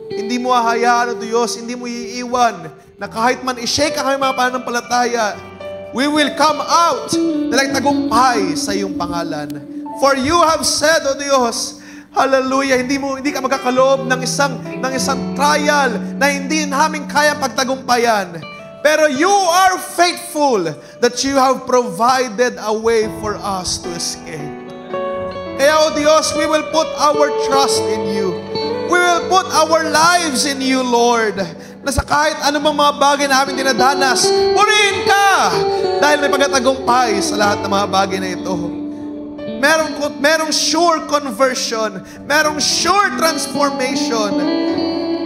Hindi mo hahayaan, O Diyos, hindi mo iiwan na kahit man i-shake ang aming mga pananampalataya, we will come out na nagtagumpay sa iyong pangalan. For you have said, O Diyos, hallelujah, hindi ka magkakaloob ng isang trial na hindi namin kayang pagtagumpayan. Pero you are faithful that you have provided a way for us to escape. Kaya, O Diyos, we will put our trust in you. We will put our lives in you, Lord. Na sa kahit anumang mga bagay na aming dinadanas, purihin ka! Dahil may pagkatagumpay sa lahat ng mga bagay na ito. Merong sure conversion, merong sure transformation,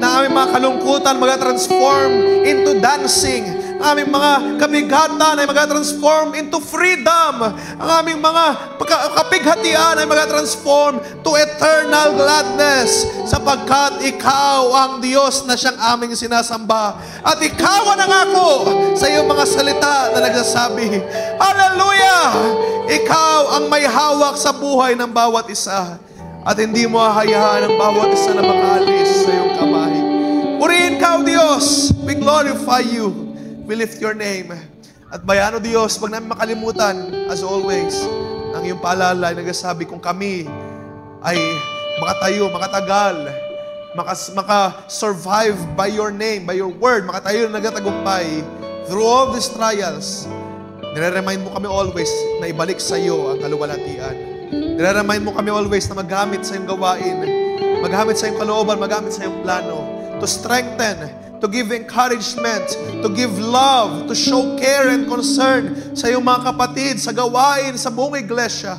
na aming mga kalungkutan mag-transform into dancing. Ang aming mga kabigatan ay mag-transform into freedom. Ang aming mga kapighatian ay mag-transform to eternal gladness. Sapagkat Ikaw ang Diyos na siyang aming sinasamba. At Ikaw ang nangako sa iyong mga salita na nagsasabi, hallelujah! Ikaw ang may hawak sa buhay ng bawat isa. At hindi mo hahayaan ang bawat isa na makaalis sa iyong kamay. Purihin ka, O Diyos. We glorify you. We lift your name. At bayan, O Diyos, wag namin makalimutan, as always, ang iyong paalala ay nagsasabi kung kami ay makatayo, makatagal, maka-survive by your name, by your word, makatayo na nagatagumpay through all these trials. Nire-remind mo kami always na ibalik sa iyo ang kaluwalhatian. Nire-remind mo kami always na maggamit sa iyong gawain, maggamit sa iyong kalooban, maggamit sa iyong plano, to strengthen, to give encouragement, to give love, to show care and concern sa iyong mga kapatid, sa gawain, sa buong iglesia.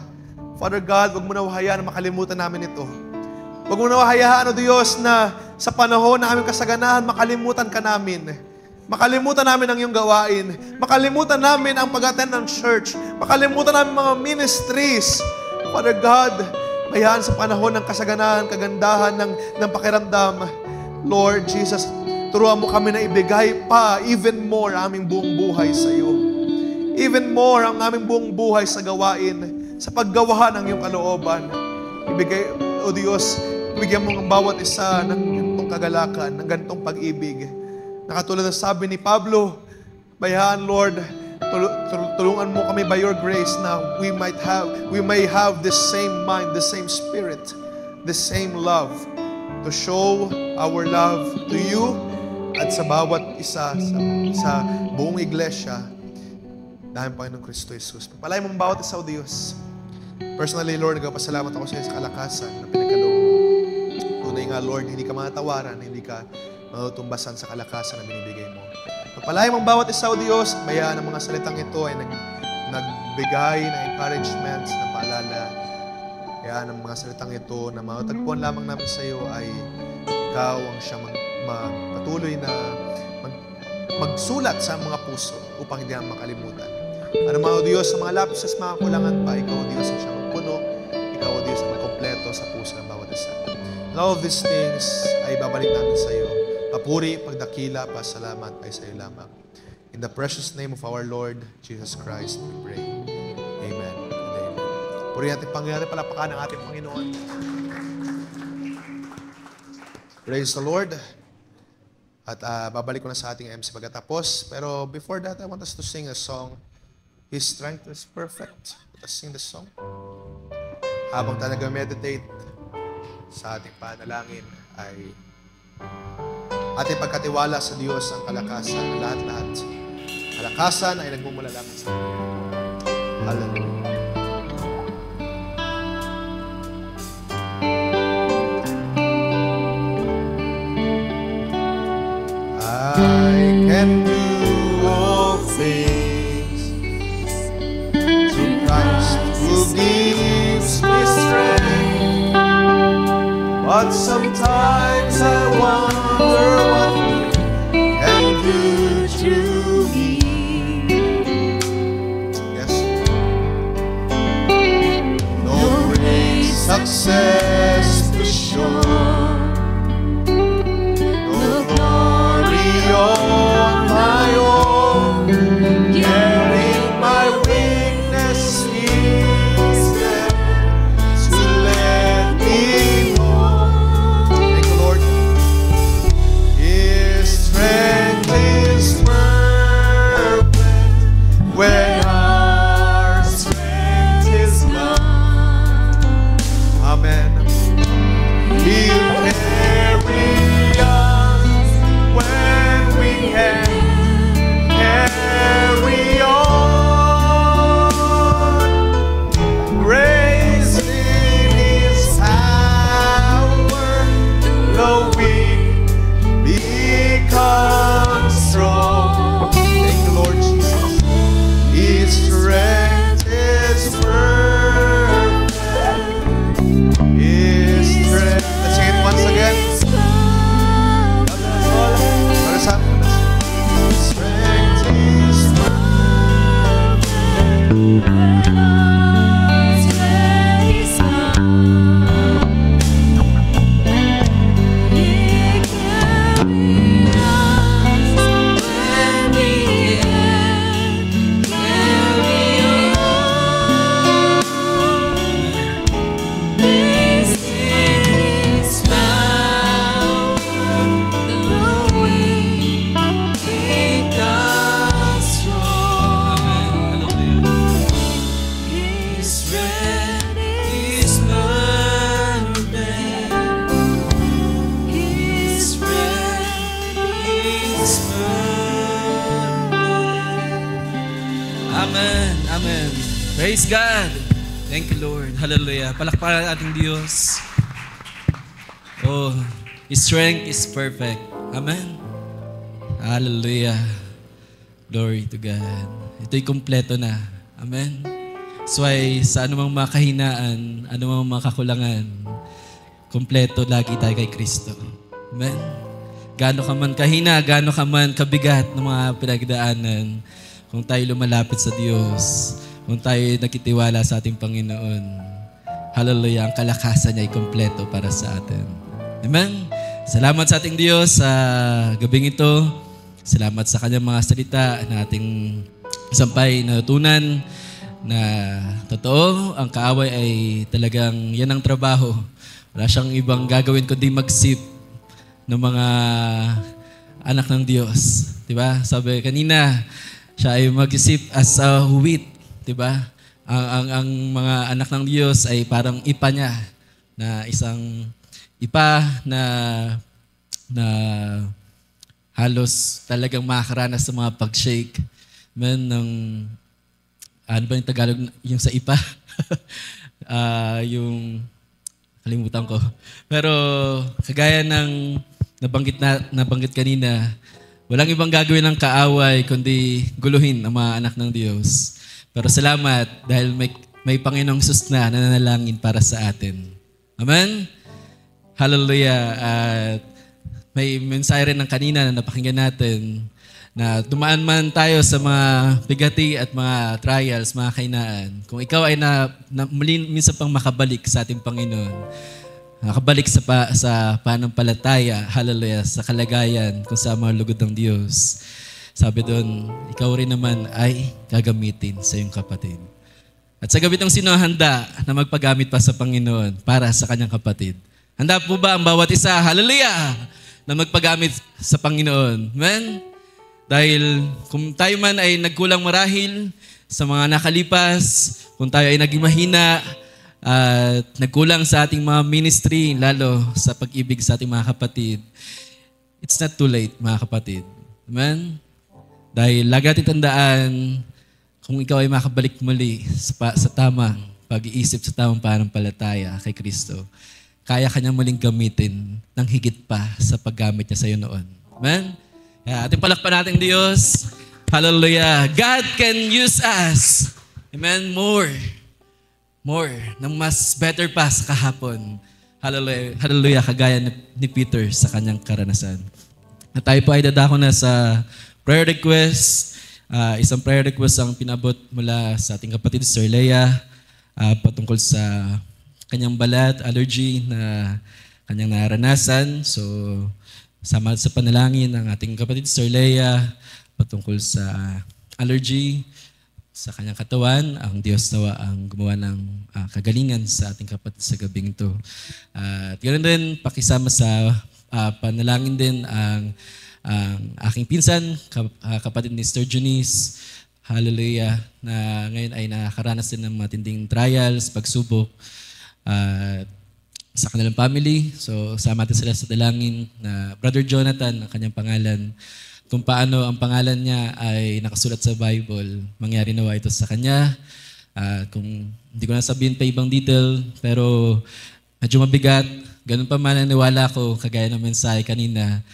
Father God, huwag mo na hayaan na makalimutan namin ito. Huwag mo na hayaan, O Diyos, na sa panahon na aming kasaganahan, makalimutan ka namin. Makalimutan namin ang iyong gawain. Makalimutan namin ang pag-attend ng church. Makalimutan namin mga ministries. Father God, hayaan sa panahon ng kasaganahan, kagandahan ng pakiramdam. Lord Jesus, turuan mo kami na ibigay pa even more ang aming buong buhay sa iyo. Even more ang aming buong buhay sa gawain, sa paggawa ng iyong kalooban. Ibigay, O Diyos, bigyan mo ang bawat isa ng ganitong kagalakan, ng ganitong pag-ibig. Nakatulad ng sabi ni Pablo, bayaan, Lord, tulungan mo kami by your grace na we may have the same mind, the same spirit, the same love to show our love to you at sa bawat isa sa buong iglesia dahil Panginoong Kristo Jesus. Pagpalain mo ang bawat isa, O Diyos. Personally, Lord, nagpapasalamat ako sa iyo sa kalakasan na pinagkaloob mo. Tunay nga, Lord, hindi ka matatawaran, hindi ka matutumbasan sa kalakasan na binibigay mo. Pagpalain mo ang bawat isa, O Diyos, bayaan ang mga salitang ito ay magbigay ng encouragements, na paalala. Kaya ng mga salitang ito na matagpuan lamang namin sa iyo ay ikaw ang siya patuloy na magsulat sa mga puso upang hindi namin makalimutan. Ano mga Diyos, sa mga lapis at mga kulangan pa, ikaw Diyos ang siya magpuno, ikaw Diyos ang magkompleto sa puso ng bawat isa. And all of these things ay babalik namin sa iyo. Papuri, pagdakila, pasalamat ay sa iyo lamang. In the precious name of our Lord Jesus Christ, we pray. Amen. And amen. Puri natin Panginoon, palapakan ng ating Panginoon. Praise the Lord. At babalik ko na sa ating MC pagkatapos. Pero before that, I want us to sing a song. His strength is perfect. Let us sing the song. Habang tayo nag-meditate sa ating panalangin ay ating pagkatiwala sa Diyos ang kalakasan, lahat-lahat. Kalakasan ay nagmumula lamang sa Kanya. Hallelujah. I can do all things through Christ who gives me strength. But sometimes I wonder what you can do to me. Yes. No great success for sure. On my own, carrying my weakness is there to let me know. Thank you, Lord. His strength is perfect when our strength is gone. Amen. He'll carry us when we can carry on. Grace in His power, though we become strong. Thank you, Lord Jesus. His strength is perfect. His strength. Let's sing it once again. Strength is Amen. Amen. Praise God. Thank you, Lord. Hallelujah. Palakpakan ating Diyos. Oh, His strength is perfect. Amen. Hallelujah. Glory to God. Ito'y kumpleto na. Amen. So ay sa anumang mga kahinaan, anumang mga kakulangan, kumpleto lagi tayo kay Kristo. Amen. Gaano ka man kahina, gaano ka man kabigat ng mga pinagdaanan, kung tayo lumalapit sa Diyos, kung tayo nakitiwala sa ating Panginoon, hallelujah, ang kalakasan niya ay kumpleto para sa atin. Amen? Salamat sa ating Diyos sa gabing ito. Salamat sa Kanyang mga salita na ating sampay na tunan na totoo, ang kaaway ay talagang yan ang trabaho. Wala siyang ibang gagawin kundi magsip ng mga anak ng Diyos. Diba? Sabi kanina, siya ay mag-isip as a wheat, 'di ba? Ang mga anak ng Diyos ay parang ipa niya na isang ipa na halos talagang makakaranas sa mga pag-shake. Ng ano ba yung Tagalog yung sa ipa? Yung kalimutan ko. Pero kagaya ng nabanggit kanina, walang ibang gagawin ng kaaway kundi guluhin ang mga anak ng Diyos. Pero salamat dahil may Panginoong Sus na nananalangin para sa atin. Amen? Hallelujah. At may mensahe rin ng kanina na napakinggan natin na dumaan man tayo sa mga bigati at mga trials, mga kainaan. Kung ikaw ay minsan pang makabalik sa ating Panginoon, makabalik sa pananampalataya, hallelujah, sa kalagayan kung sa mga lugod ng Diyos. Sabi doon, ikaw rin naman ay gagamitin sa iyong kapatid. At sa gabi ng sino handa na magpagamit pa sa Panginoon para sa kanyang kapatid? Handa po ba ang bawat isa, hallelujah, na magpagamit sa Panginoon? Amen? Dahil kung tayo man ay nagkulang marahil sa mga nakalipas, kung tayo ay naging mahina at nagkulang sa ating mga ministry, lalo sa pag-ibig sa ating mga kapatid, it's not too late, mga kapatid. Amen? Dahil lagi natin tandaan, kung ikaw ay makabalik muli sa tamang pag-iisip, sa tamang pananampalataya kay Kristo, kaya kanya muling gamitin ng higit pa sa paggamit niya sa iyo noon. Amen? Kaya ating palakpan natin Diyos. Hallelujah. God can use us. Amen? More. Nang mas better pa sa kahapon. Hallelujah. Hallelujah. Kagaya ni Peter sa kanyang karanasan. At tayo po ay dadako na sa prayer request. Isang prayer request ang pinabot mula sa ating kapatid Sir Leia patungkol sa kanyang balat, allergy na kanyang naranasan. So, sama sa panalangin ng ating kapatid Sir Leia patungkol sa allergy sa kanyang katawan. Ang Diyos nawa ang gumawa ng kagalingan sa ating kapatid sa gabing ito. At ganoon din, pakisama sa panalangin din ang aking pinsan, kapatid ni Sir Junice, hallelujah, na ngayon ay nakakaranas din ng matinding trials, pagsubok, sa kanilang family. So, sama natin sila sa dalangin na Brother Jonathan, ang kanyang pangalan. Kung paano ang pangalan niya ay nakasulat sa Bible, mangyari nawa ito sa kanya. Kung hindi ko na sabihin pa ibang detail, pero medyo mabigat. Ganun pa man naniwala ko, kagaya ng mensahe kanina,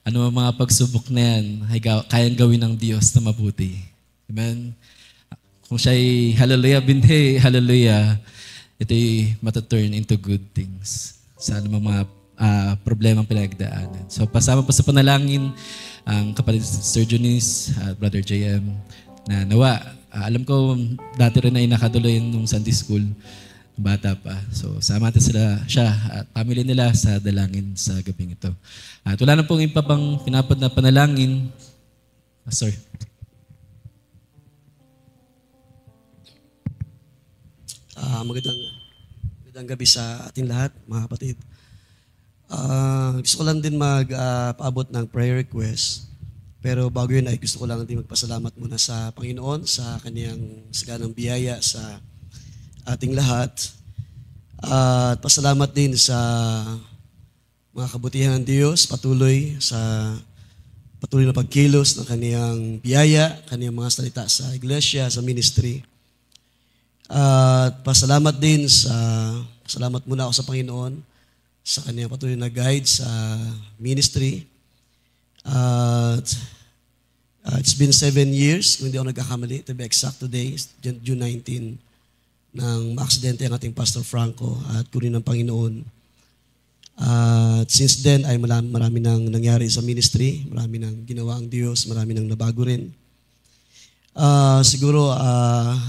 ano ang mga pagsubok na yan ay kayang gawin ng Diyos na mabuti. Amen? Kung siya'y hallelujah, binhi, hallelujah, ito'y mataturn into good things sa mga problemang pinagdaanan. So, pasama po sa panalangin ang kapatid Sir Junice at Brother JM na nawa. Alam ko, dati rin ay nakaduloy nung Sunday School, bata pa. So, sama natin siya at family nila sa dalangin sa gabing ito. At wala na pong iba pang pinapad na panalangin. Sir. Magandang gabi sa ating lahat, mga kapatid. Gusto ko lang din paabot ng prayer request. Pero bago yun ay gusto ko lang din magpasalamat muna sa Panginoon sa kaniyang saganang biyaya sa ating lahat. At pasalamat din sa mga kabutihan ng Diyos, patuloy na pagkilos ng kaniyang biyaya, kaniyang mga salita sa iglesia, sa ministry. At pasalamat muna ako sa Panginoon sa kaniyang patuloy na guide sa ministry. At it's been 7 years, kung hindi ako nagkakamali, to be exact today, June 19, nang maaksidente ang ating Pastor Franco at kunin ng Panginoon. At since then ay marami nang nangyari sa ministry, marami nang ginawa ang Diyos, marami nang nabago rin. Siguro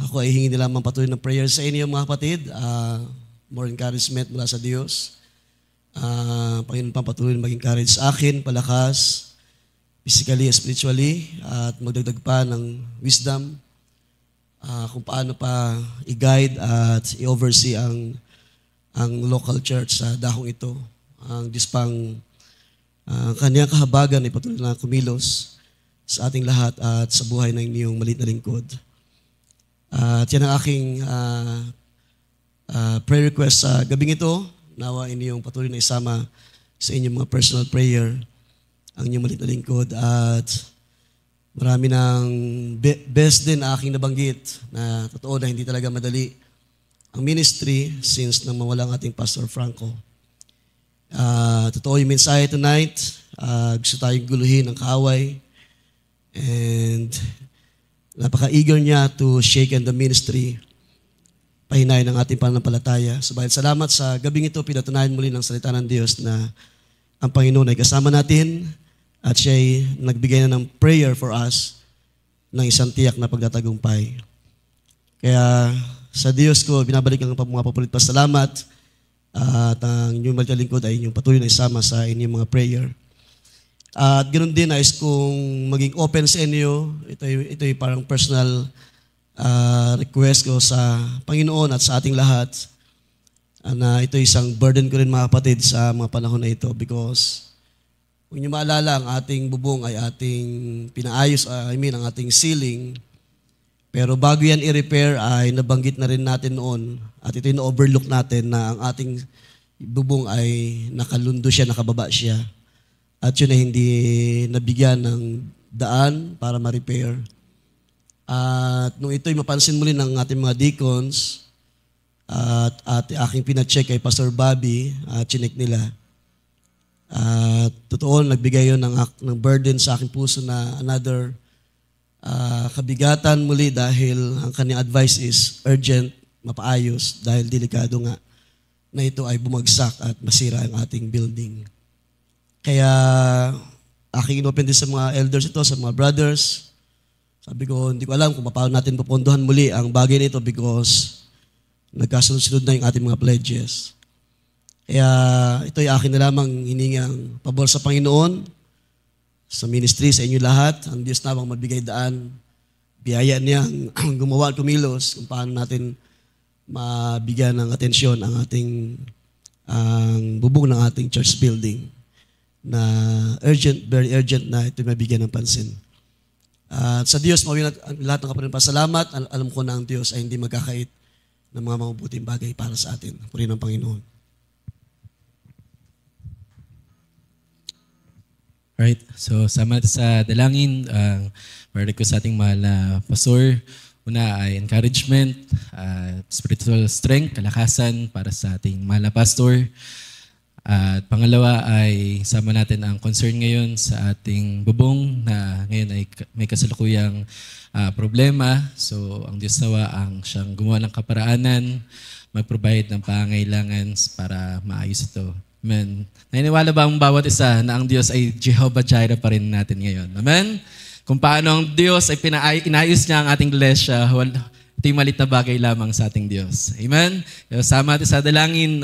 ako ay hingi nila patuloy ng prayer sa inyo mga kapatid, more encouragement mula sa Diyos. Panginoon patuloy na mag-encourage sa akin, palakas, physically, spiritually, at magdagdag pa ng wisdom kung paano pa i-guide at i-oversee ang local church sa dahong ito. Ang Diyos pang kaniyang kahabagan ay patuloy na kumilos sa ating lahat at sa buhay ng inyong maliit na lingkod. At yan ang aking prayer request sa gabing ito. Nawa inyong patuloy na isama sa inyong mga personal prayer ang inyong maliit na lingkod. At marami ng best din na aking nabanggit na totoo na hindi talaga madali ang ministry since nang mawala ang ating Pastor Franco. Totoo yung mensahe tonight. Gusto tayong guluhin ng kaaway. And Napaka-eager niya to shaken the ministry, pahinayin ang ating pananampalataya. Subalit salamat sa gabing ito, pinatunayan muli ng salita ng Diyos na ang Panginoon ay kasama natin at siya'y nagbigay na ng prayer for us ng isang tiyak na pagtatagumpay. Kaya sa Diyos ko, binabalik ang mga papulit pasalamat at ang inyong lingkod ay inyong patuloy na isama sa inyong mga prayer. At ganoon din, nais kong maging open sa inyo. Ito ay parang personal request ko sa Panginoon at sa ating lahat. Na ito isang burden ko rin mga kapatid sa mga panahon na ito because kung niyo maalala, ang ating bubong ay ating pinaayos, ang ating ceiling. Pero bago yan i-repair ay nabanggit na rin natin noon at ito yung na-overlook natin na ang ating bubong ay nakalundo siya, nakababa siya. At yun ay hindi nabigyan ng daan para ma-repair. At nung ito'y mapansin muli ng ating mga deacons at aking pina-check kay Pastor Bobby, chinek nila. At totoo, nagbigay yun ng burden sa aking puso na another kabigatan muli dahil ang kanyang advice is urgent, mapaayos dahil delikado nga na ito ay bumagsak at masira ang ating building. Kaya aking inopen din sa mga elders ito, sa mga brothers. Sabi ko, hindi ko alam kung paano natin pupunduhan muli ang bagay nito because nagkasunod-sunod na yung ating mga pledges. Kaya ito ay akin na lamang hiningang pabor sa Panginoon, sa ministry, sa inyo lahat. Ang Diyos namang magbigay daan, biyaya niyang gumawa at kumilos kung paano natin mabigyan ng atensyon ang ating bubong ng ating church building na urgent, very urgent na ito mabigyan ng pansin. At sa Diyos, mawin lahat ng kapatid pasalamat. Alam ko na ang Diyos ay hindi magkakait ng mga mabubuting bagay para sa atin. Purihin ng Panginoon. Right, so sama natin sa dalangin. Para ko sa ating mahal na pastor, una ay encouragement, spiritual strength, kalakasan para sa ating mahal na pastor. At pangalawa ay sama natin ang concern ngayon sa ating bubong na ngayon ay may kasalukuyang problema. So ang Diyos nawa ang siyang gumawa ng kaparaanan, mag-provide ng pangangailangan para maayos ito. Amen. Naniniwala ba ang bawat isa na ang Diyos ay Jehovah Jireh pa rin natin ngayon? Amen? Kung paano ang Diyos ay inayos niya ang ating iglesia, ito yung malit na bagay lamang sa ating Diyos. Amen? Sama natin sa dalangin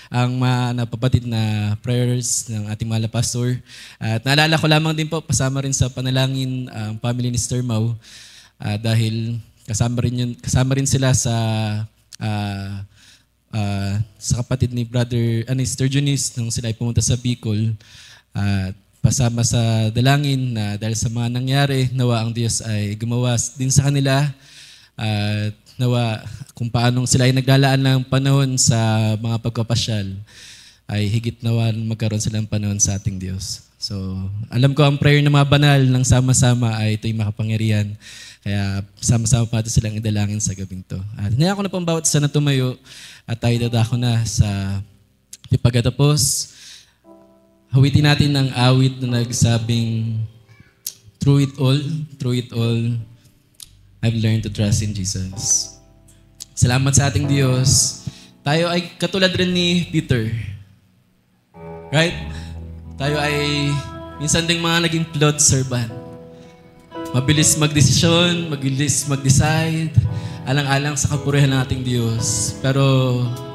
ang mga napapatid na prayers ng ating mahal na pastor. At naalala ko lamang din po, pasama rin sa panalangin ang family ni Sister Mau. Dahil kasama rin sila sa kapatid ni Sister Junice nung sila ay pumunta sa Bicol. At pasama sa dalangin na dahil sa mga nangyari, nawa ang Diyos ay gumawa din sa kanila. At nawa kung paanong sila ay naglalaan ng panahon sa mga pagpapasyal, ay higit nawa magkaroon sila ng panahon sa ating Diyos. So, alam ko ang prayer ng mga banal ng sama-sama ay ito'y makapangyarihan. Kaya sama-sama pa natin silang idalangin sa gabing to. At hinaya ko na pang bawat isa na tumayo at tayo dadako na sa pagkatapos. Hawitin natin ang awit na nagsabing, through it all, I've learned to trust in Jesus. Salamat sa ating Diyos. Tayo ay katulad rin ni Peter. Right? Tayo ay minsan ding mga naging flawed servant. Mabilis magdesisyon, mabilis mag-decide, alang-alang sa kapurihan ng ating Diyos. Pero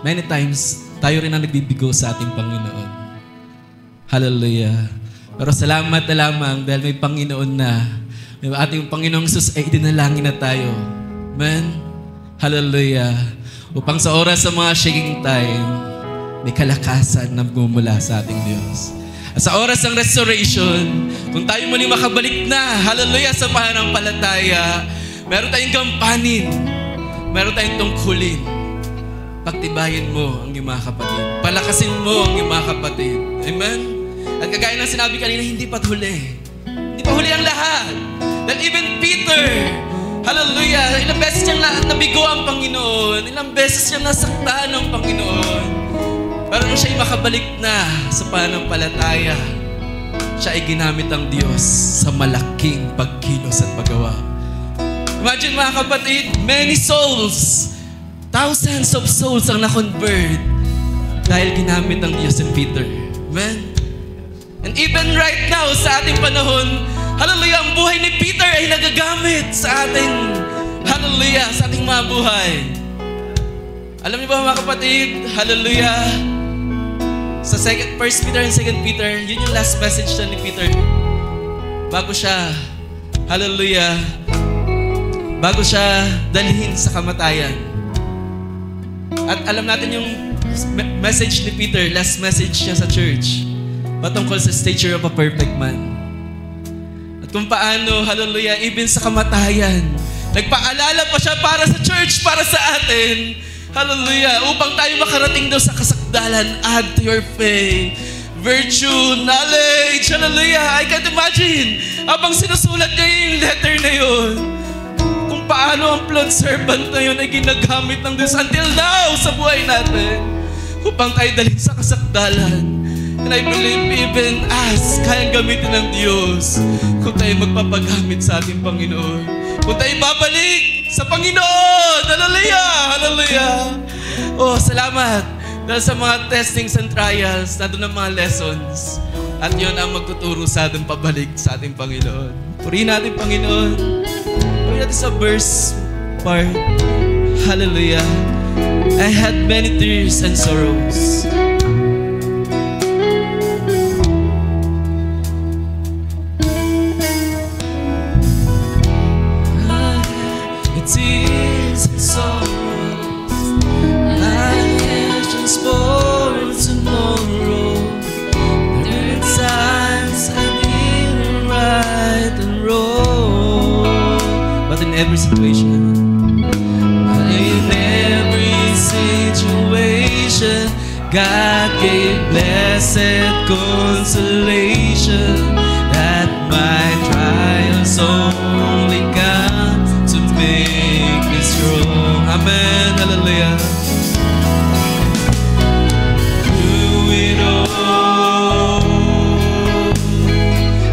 many times, tayo rin ang nagbibigo sa ating Panginoon. Hallelujah. Pero salamat na lamang dahil may Panginoon na. May ating Panginoong Jesus ay idinalangin na tayo. Amen? Hallelujah. Upang sa oras sa mga shaking time, may kalakasan na gumula sa ating Diyos. At sa oras ng restoration, kung tayo muling makabalik na, hallelujah, sa pananampalataya, meron tayong gampanin, meron tayong tungkulin. Pagtibayin mo ang iyong mga kapatid. Palakasin mo ang iyong mga kapatid. Amen? At kagaya ng sinabi kanina, hindi pa huli. Hindi pa huli ang lahat. That even Peter, hallelujah, ilang beses niyang nabigo ang Panginoon, ilang beses niyang nasaktan ang Panginoon. Pero nung siya'y makabalik na sa pananampalataya, siya ay ginamit ang Diyos sa malaking pagkilos at paggawa. Imagine mga kapatid, many souls, thousands of souls ang na-convert dahil ginamit ng Diyos si Peter. Amen? And even right now, sa ating panahon, hallelujah, ang buhay ni Peter ay nagagamit sa ating, hallelujah, sa ating mga buhay. Alam niyo ba mga kapatid, hallelujah, sa 1 Peter and 2 Peter, yun yung last message na ni Peter. Bago siya, hallelujah, bago siya dalhin sa kamatayan. At alam natin yung message ni Peter, last message niya sa church, patungkol sa stature of a perfect man. At kung paano, hallelujah, even sa kamatayan, nagpaalala pa siya para sa church, para sa atin, hallelujah, upang tayo makarating daw sa kasakdalan. Add to your faith virtue, knowledge, hallelujah. I can't imagine, habang sinusulat niya yung letter na yun, kung paano ang blood servant na yun ay ginagamit ng Diyos until now sa buhay natin, upang tayo dalhin sa kasakdalan. And I believe even us, kayang gamitin ng Diyos kung tayo magpapagamit sa ating Panginoon. Kung tayo babalik sa Panginoon. Hallelujah! Hallelujah! Oh, salamat. Dahil sa mga testings and trials, nandun ang mga lessons. At yun ang magtuturo sa ating pabalik sa ating Panginoon. Purihin natin, Panginoon. Purihin natin sa verse part. Hallelujah. I had many tears and sorrows. Tears and sorrows, I visions for tomorrow. There are times I didn't right and wrong, but in every situation, God gave blessed consolation that my trials only come to make me strong. Amen. Hallelujah.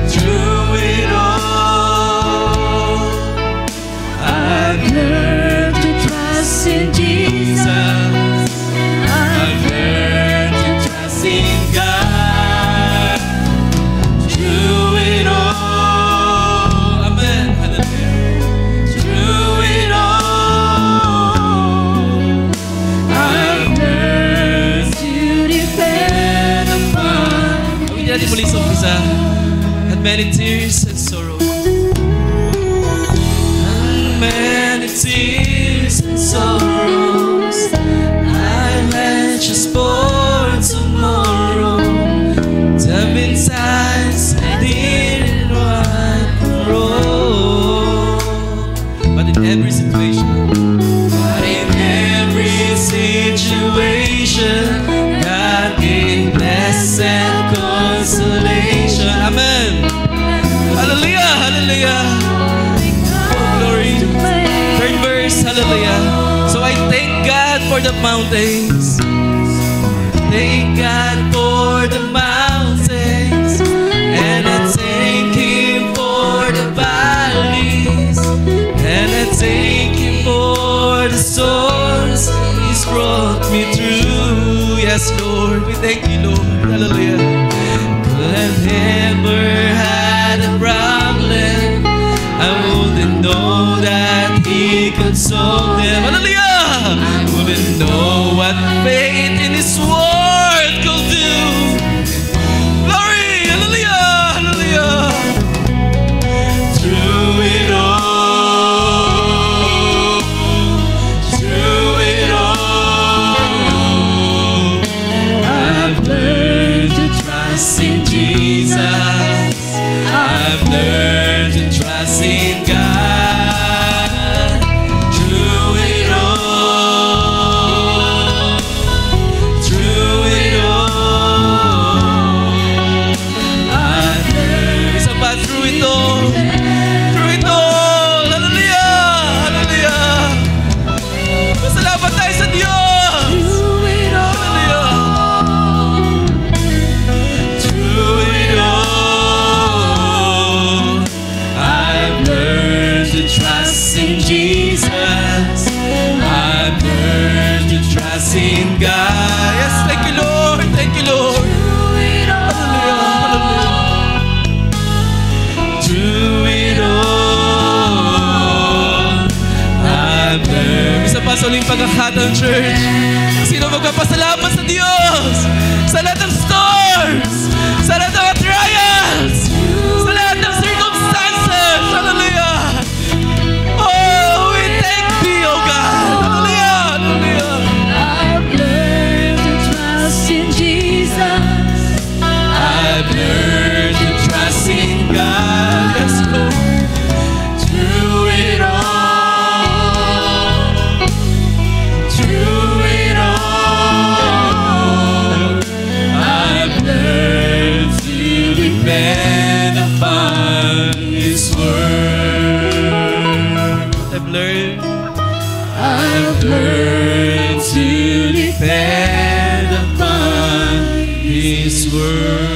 Through it all, I've learned to trust in Jesus. I've learned to trust in God. Through it all, amen. Hallelujah. Through it all, I've learned to depend upon. Hindi natin muli sa umpisa. Had many tears and sorrow. And many tears and sorrows. I'm anxious for tomorrow. There have been times I didn't want to roll, but in every situation, God gave blessed consolation. Amen. Hallelujah, hallelujah. Oh, glory. Third verse, hallelujah. So I thank God for the mountains. Thank God for the mountains. And I thank Him for the valleys. And I thank Him for the storms He's brought me through. Yes, Lord, we thank you, Lord. Hallelujah. Could have never had a problem. I wouldn't know that He could solve them. Hallelujah! Wouldn't know what faith in His word could do. Glory! Hallelujah! Hallelujah! Through it all, I've learned to trust in Jesus. I've learned to trust in God. Through it all, I've learned. Isa pa, through it all, hallelujah, hallelujah. Masalamat tayo sa Diyos. Hallelujah. Through uling pagkakataon, church. Sino magpapasalamat sa Diyos? Sa lahat ng storms, sa lahat ng trials, sa lahat ng circumstances. Hallelujah. Oh, we thank Thee, oh God. Hallelujah. Hallelujah. I've learned to trust in Jesus. I've learned to trust in God. Yes, Lord. Through it all, through it all, I've learned to depend upon His word. I've learned to depend upon His word.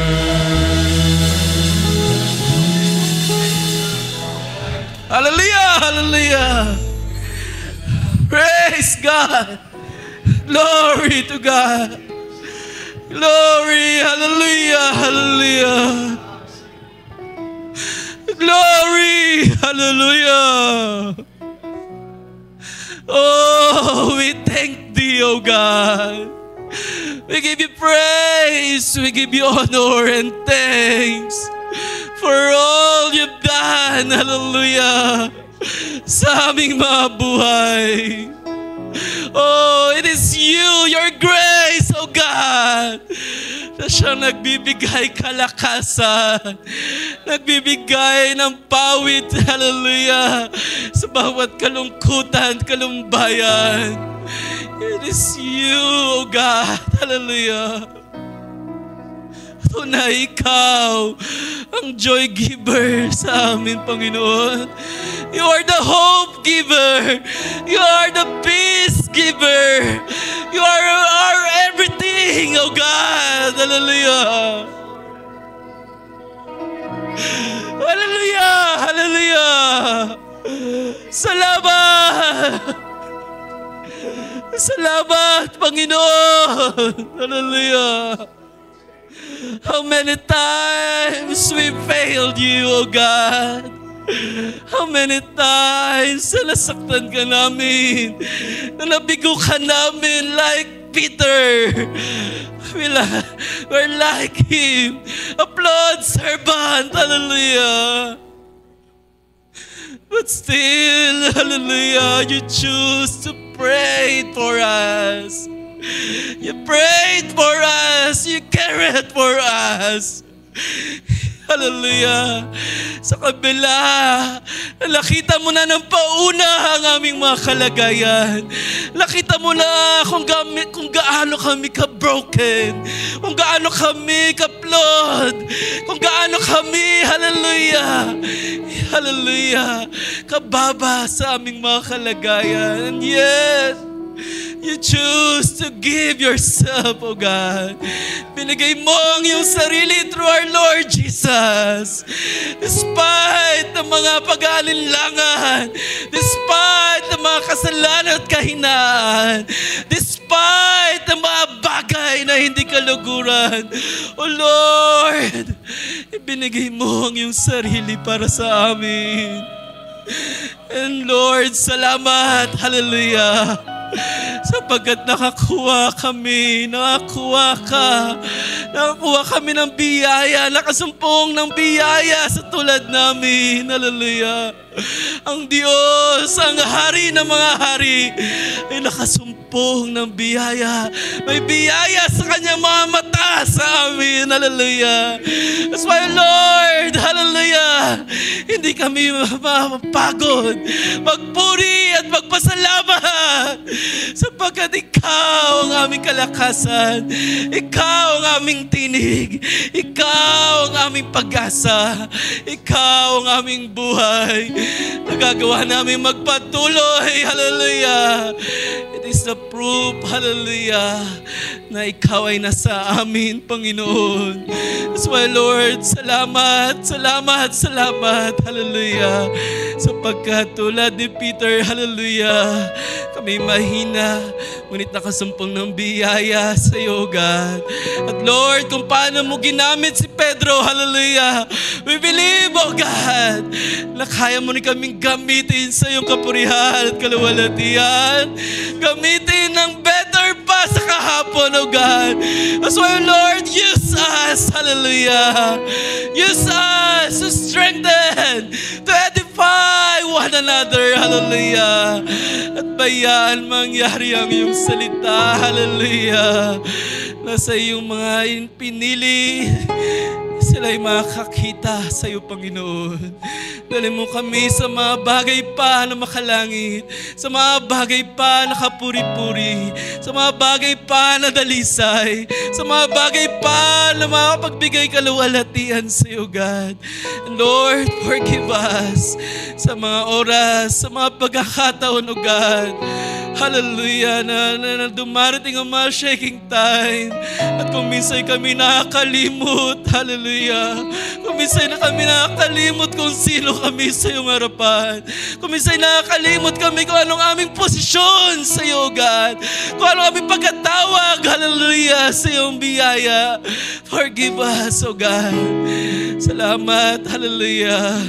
Hallelujah! Hallelujah! Praise God! Glory to God! Glory! Hallelujah! Hallelujah! Glory! Hallelujah! Oh, we thank Thee, oh God! We give You praise! We give You honor and thanks for all You've done, hallelujah, sa aming mga buhay. Oh, it is You, Your grace, oh God, na siyang nagbibigay kalakasan, nagbibigay ng pawid, hallelujah, sa bawat kalungkutan, kalumbayan. It is You, oh God, hallelujah. Tunay Ikaw ang joy giver sa amin, Panginoon. You are the hope giver. You are the peace giver. You are our everything, oh God. Hallelujah. Hallelujah. Hallelujah. Salamat. Salamat, Panginoon. Hallelujah. How many times we failed You, oh God? How many times na nasaktan ka namin, na nabigo ka namin like Peter. We're like him, a flawed servant, hallelujah. But still, hallelujah, You choose to pray for us. You prayed for us. You cared for us. Hallelujah. Sa kabila, nakita mo na ng pauna ang aming mga kalagayan. Nakita mo na kung gaano kami ka-broken, kung gaano kami ka-flawed, kung gaano kami, hallelujah, hallelujah, kababa sa aming mga kalagayan. And yet, You choose to give Yourself, oh God. Binigay mo ang iyong sarili through our Lord Jesus. Despite ng mga pag-aalinlangan, despite ng mga kasalanan at kahinaan, despite ng mga bagay na hindi kaluguran, oh Lord, ibinigay mo ang iyong sarili para sa amin. And Lord, salamat, hallelujah, sapagkat nakakuha kami ng biyaya, nakasumpong ng biyaya sa tulad namin. Hallelujah. Ang Diyos, ang Hari ng mga hari, ay nakasumpong ng biyaya. May biyaya sa Kanyang mga mata sa amin. Hallelujah. That's why, Lord, hallelujah, hindi kami mapapagod magpuri at magpasalamat sapagkat Ikaw ang aming kalakasan, Ikaw ang aming tinig, Ikaw ang aming pag-asa, Ikaw ang aming buhay. Nagagawa namin magpatuloy, hallelujah. It is the proof, hallelujah, na Ikaw ay nasa amin, Panginoon. That's why, Lord, salamat, salamat, salamat. Hallelujah. Sapagkat tulad ni Peter, hallelujah, kami mahina, ngunit nakasumpong ng biyaya sa iyo, God. At Lord, kung paano mo ginamit si Pedro, hallelujah, we believe, oh God, na kaya mo rin kaming gamitin sa iyong kapurihan at kaluwalhatian. Gamitin ng better pa sa kahapon, oh God. That's why, Lord, use us, hallelujah. Use us to strengthen, to edify one another, hallelujah. At bayaan mangyari ang iyong salita, hallelujah. Nasa iyong mga pinili, sila'y makakita sa iyo, Panginoon. Dali mo kami sa mga bagay pa na makalangit, sa mga bagay pa na kapuri-puri, sa mga bagay pa na dalisay, sa mga bagay pa na makapagbigay kaluwalhatian sa iyo, God. And Lord, forgive us sa mga oras, sa mga pagkakataon, O God. Hallelujah, na dumarating ang mga shaking time. At kung minsan kami nakakalimot, hallelujah. Kung minsan na kami nakakalimot kung sino kami sa iyong harapan. Kung minsan nakakalimot kami kung anong aming posisyon sa iyo, God. Kung anong aming pagkatawag, hallelujah, sa iyong biyaya. Forgive us, O God. Salamat, hallelujah.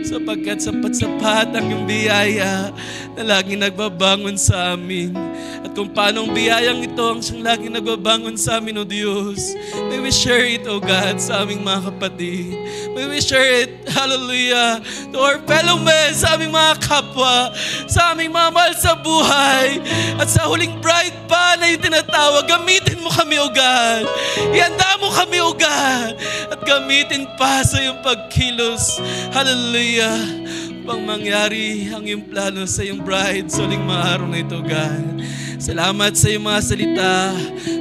Sapagkat sapat-sapat ang iyong biyaya na laging nagbabangon sa amin. At kung paano ang biyayang ito ang siyang laging nagbabangon sa amin, O Diyos, may we share it, O God, sa aming mga kapatid. May we share it, hallelujah, to our fellow men, sa aming mga kapwa, sa aming mga mahal sa buhay. At sa huling bride pa na yung tinatawag, gamitin mo kami, O God. Ihanda mo kami, O God. At gamitin pa sa iyong pagkilos, hallelujah, upang mangyari ang iyong plano sa iyong bride sa huling mga araw na ito, God. Salamat sa iyong mga salita.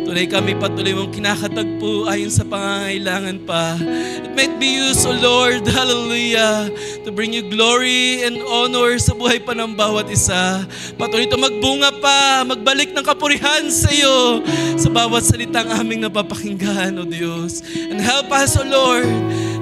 Tunay kami patuloy mong kinakatagpo ayon sa pangangailangan pa. It might be used, O Lord, hallelujah, to bring you glory and honor sa buhay pa ng bawat isa. Patuloy ito magbunga pa, magbalik ng kapurihan sa iyo sa bawat salitang aming napapakinggan, O Diyos. And help us, O Lord,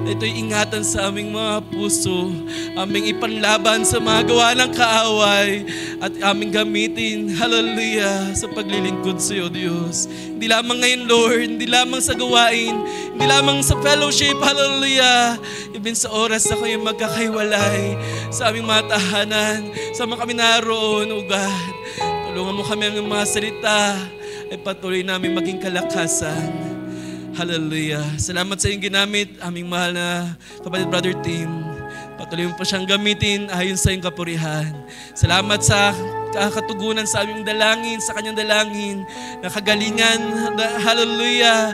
na ito'y ingatan sa aming mga puso, aming ipanlaban sa mga gawa ng kaaway, at aming gamitin, hallelujah, sa paglilingkod sa iyo, Diyos. Hindi lamang ngayon, Lord, hindi lamang sa gawain, hindi lamang sa fellowship, hallelujah, even sa oras na kayo magkakaiwalay sa aming mga tahanan, sa mga kami naroon, O God. Tulungan mo kami ang mga salita ay patuloy namin maging kalakasan. Hallelujah. Salamat sa iyong ginamit, aming mahal na kapatid, Brother Tim. Patuloy mo pa siyang gamitin ayon sa iyong kapurihan. Salamat sa katugunan sa aming dalangin, sa kanyang dalangin, nakagalingan, hallelujah,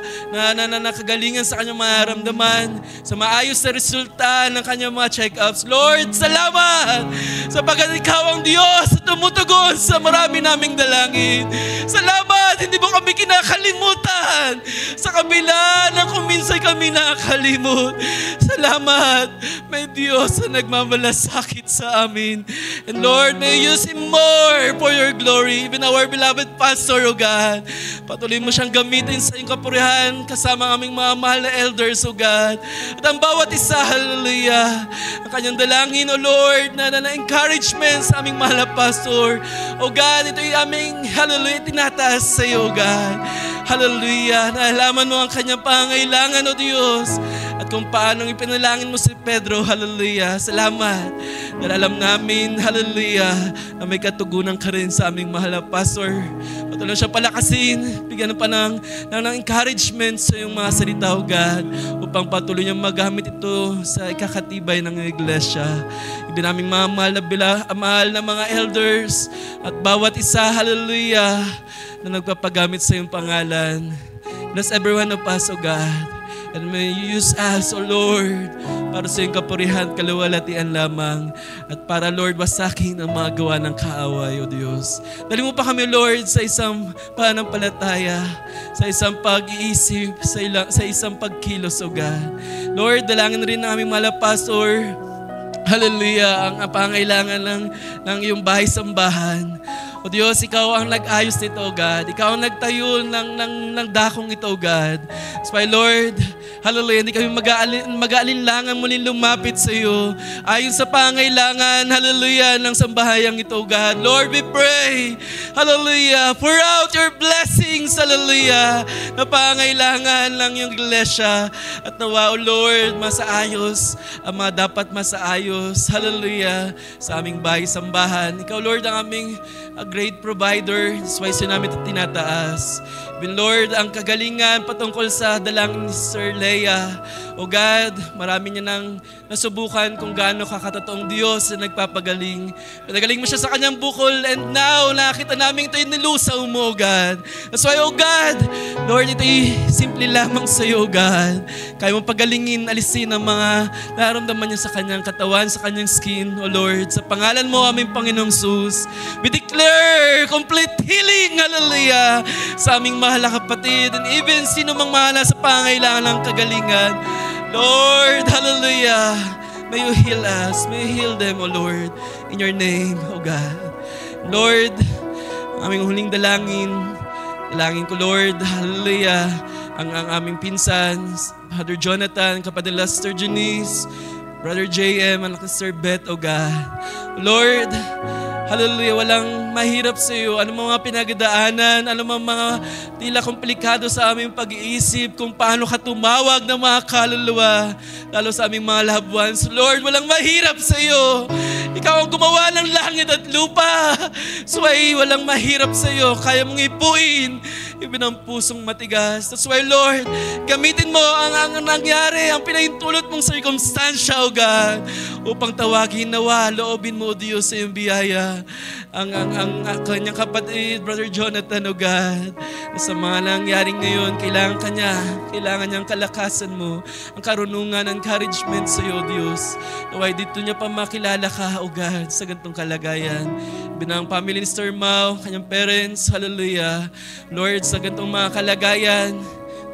nakagalingan sa kanyang maramdaman, sa maayos na resulta ng kanyang mga check-ups. Lord, salamat sapagkat ikaw ang Diyos at tumutugon sa marami naming dalangin. Salamat, hindi mo kami kinakalimutan sa kabila ng kung minsan kami nakakalimot. Salamat, may Diyos na nagmamalasakit sa amin. And Lord, may you use Him more for your glory. Even our beloved pastor, O God, patuloy mo siyang gamitin sa iyong kapurihan kasama ang aming mga mahal na elders, O God. At ang bawat isa, hallelujah, ang kanyang dalangin, O Lord, na encouragement sa aming mahal na pastor, O God, ito yung aming, hallelujah, tinataas sa iyo, O God. Hallelujah, naalaman mo ang kanyang pangangailangan, O Diyos. At kung paano ipinalangin mo si Pedro, hallelujah, salamat. Dahil alam namin, hallelujah, na may katugunan ka rin sa aming mahal na pastor. Patuloy siya palakasin, bigyan pa ng encouragement sa iyong mga salita, O God, upang patuloy niyang magamit ito sa ikakatibay ng iglesia. Ibig naming mga mahal na mga elders at bawat isa, hallelujah, na nagpapagamit sa iyong pangalan. Bless every one of us, O God. And may you use us, O Lord, para sa iyong kapurihan, kaluwalhatian lamang. At para, Lord, wasakin ang mga gawa ng kaaway, O Diyos. Dali mo pa kami, Lord, sa isang pananampalataya, sa isang pag-iisip, sa isang pagkilos, O God. Lord, dalangin rin ng aming mahal na pastor, hallelujah, ang pangailangan ng iyong bahay-sambahan. O Diyos, Ikaw ang nag-ayos nito, O God. Ikaw ang nagtayo ng dakong ito, O God. That's why, Lord, hallelujah, hindi kami mag-aalinlangan muling lumapit sa iyo ayon sa pangailangan, hallelujah, ng sambahayang ito, O God. Lord, we pray, hallelujah, pour out your blessings, hallelujah, na pangailangan lang yung iglesia at nawa, O Lord, masaayos ang mga dapat masaayos, hallelujah, sa aming bahay-sambahan. Ikaw, Lord, ang aming great provider. That's why siya namin ito tinataas. Bin Lord, ang kagalingan patungkol sa dalangin ni Sir Leia. O God, marami niya nang nasubukan kung gaano kakatotoong Diyos na nagpapagaling. Pinagaling mo siya sa kanyang bukol, and now, nakita namin ito'y nilusaw mo, O God. That's why, O God, Lord, ito'y simple lamang sa iyo, O God. Kaya mo pagalingin, alisin ang mga nararamdaman niya sa kanyang katawan, sa kanyang skin, O Lord. Sa pangalan mo, aming Panginoong Sus, we declare complete healing, hallelujah, sa aming mahal na kapatid, and even sino mang mahala sa pangailangan ng kagalingan. Lord, hallelujah, may you heal us, may you heal them, O Lord, in your name, O God. Lord, aming huling dalangin ko, Lord, hallelujah, ang aming pinsan, Brother Jonathan, kapatid nila Sister Janice, Brother JM, anak ni Sister Beth, O God. Lord, hallelujah, walang mahirap sa iyo. Ano mga pinagdaanan, ano mga tila komplikado sa aming pag-iisip kung paano ka tumawag ng mga kaluluwa, lalo sa aming mga loved ones. Lord, walang mahirap sa iyo. Ikaw ang gumawa ng langit at lupa. So ay walang mahirap sa iyo. Kaya mong ipuin even ang pusong matigas. That's why, Lord, gamitin mo ang nangyari, ang pinahintulot mong circumstansya, O God, upang tawagin nawa, loobin mo, O Diyos, sa iyong biyaya ang kanyang kapatid, Brother Jonathan, O God, na sa mga nangyaring ngayon, kailangan niyang kalakasan mo, ang karunungan, encouragement sa iyo, Diyos. Naway dito niya pa makilala ka, O God, sa ganitong kalagayan. Binang family ni Sister Mau, kanyang parents, hallelujah. Lord, sa ganitong mga kalagayan,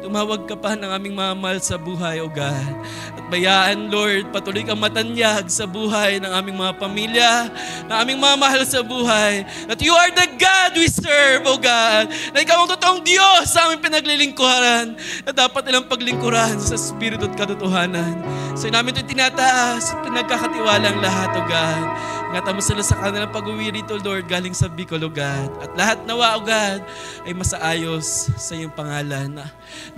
tumawag ka pa ng aming mga mahal sa buhay, O God. At bayaan, Lord, patuloy kang matanyag sa buhay ng aming mga pamilya, ng aming mga mahal sa buhay. That you are the God we serve, O God. Na ikaw ang totoong Diyos sa aming pinaglilingkuran, na dapat nilang paglingkuran sa Espiritu at katotohanan. So namin ito tinataas at pinagkakatiwala ang lahat, O God. Ingatan mo sila sa kanilang pag-uwi rito, Lord, galing sa Bicol, O God. At lahat nawa, O God, ay masaayos sa iyong pangalan.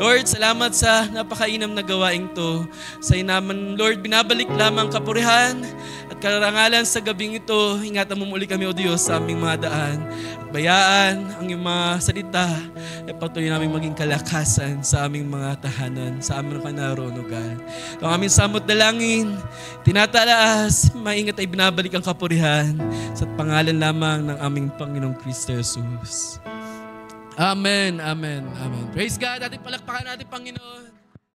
Lord, salamat sa napakainam na gawaing to. Sa inaman, Lord, binabalik lamang kapurihan at karangalan sa gabing ito. Ingatan mo muli kami, O Diyos, sa aming mga daan. At bayaan ang iyong mga salita ay patuloy namin maging kalakasan sa aming mga tahanan, sa aming panaroon, O God. Ito ang aming samot dalangin, tinatalaas, maingat ay binabalik ang kapurihan sa pangalan lamang ng aming Panginoong Kristo Jesus. Amen, amen, amen. Praise God. Ating palakpakan natin, Panginoon.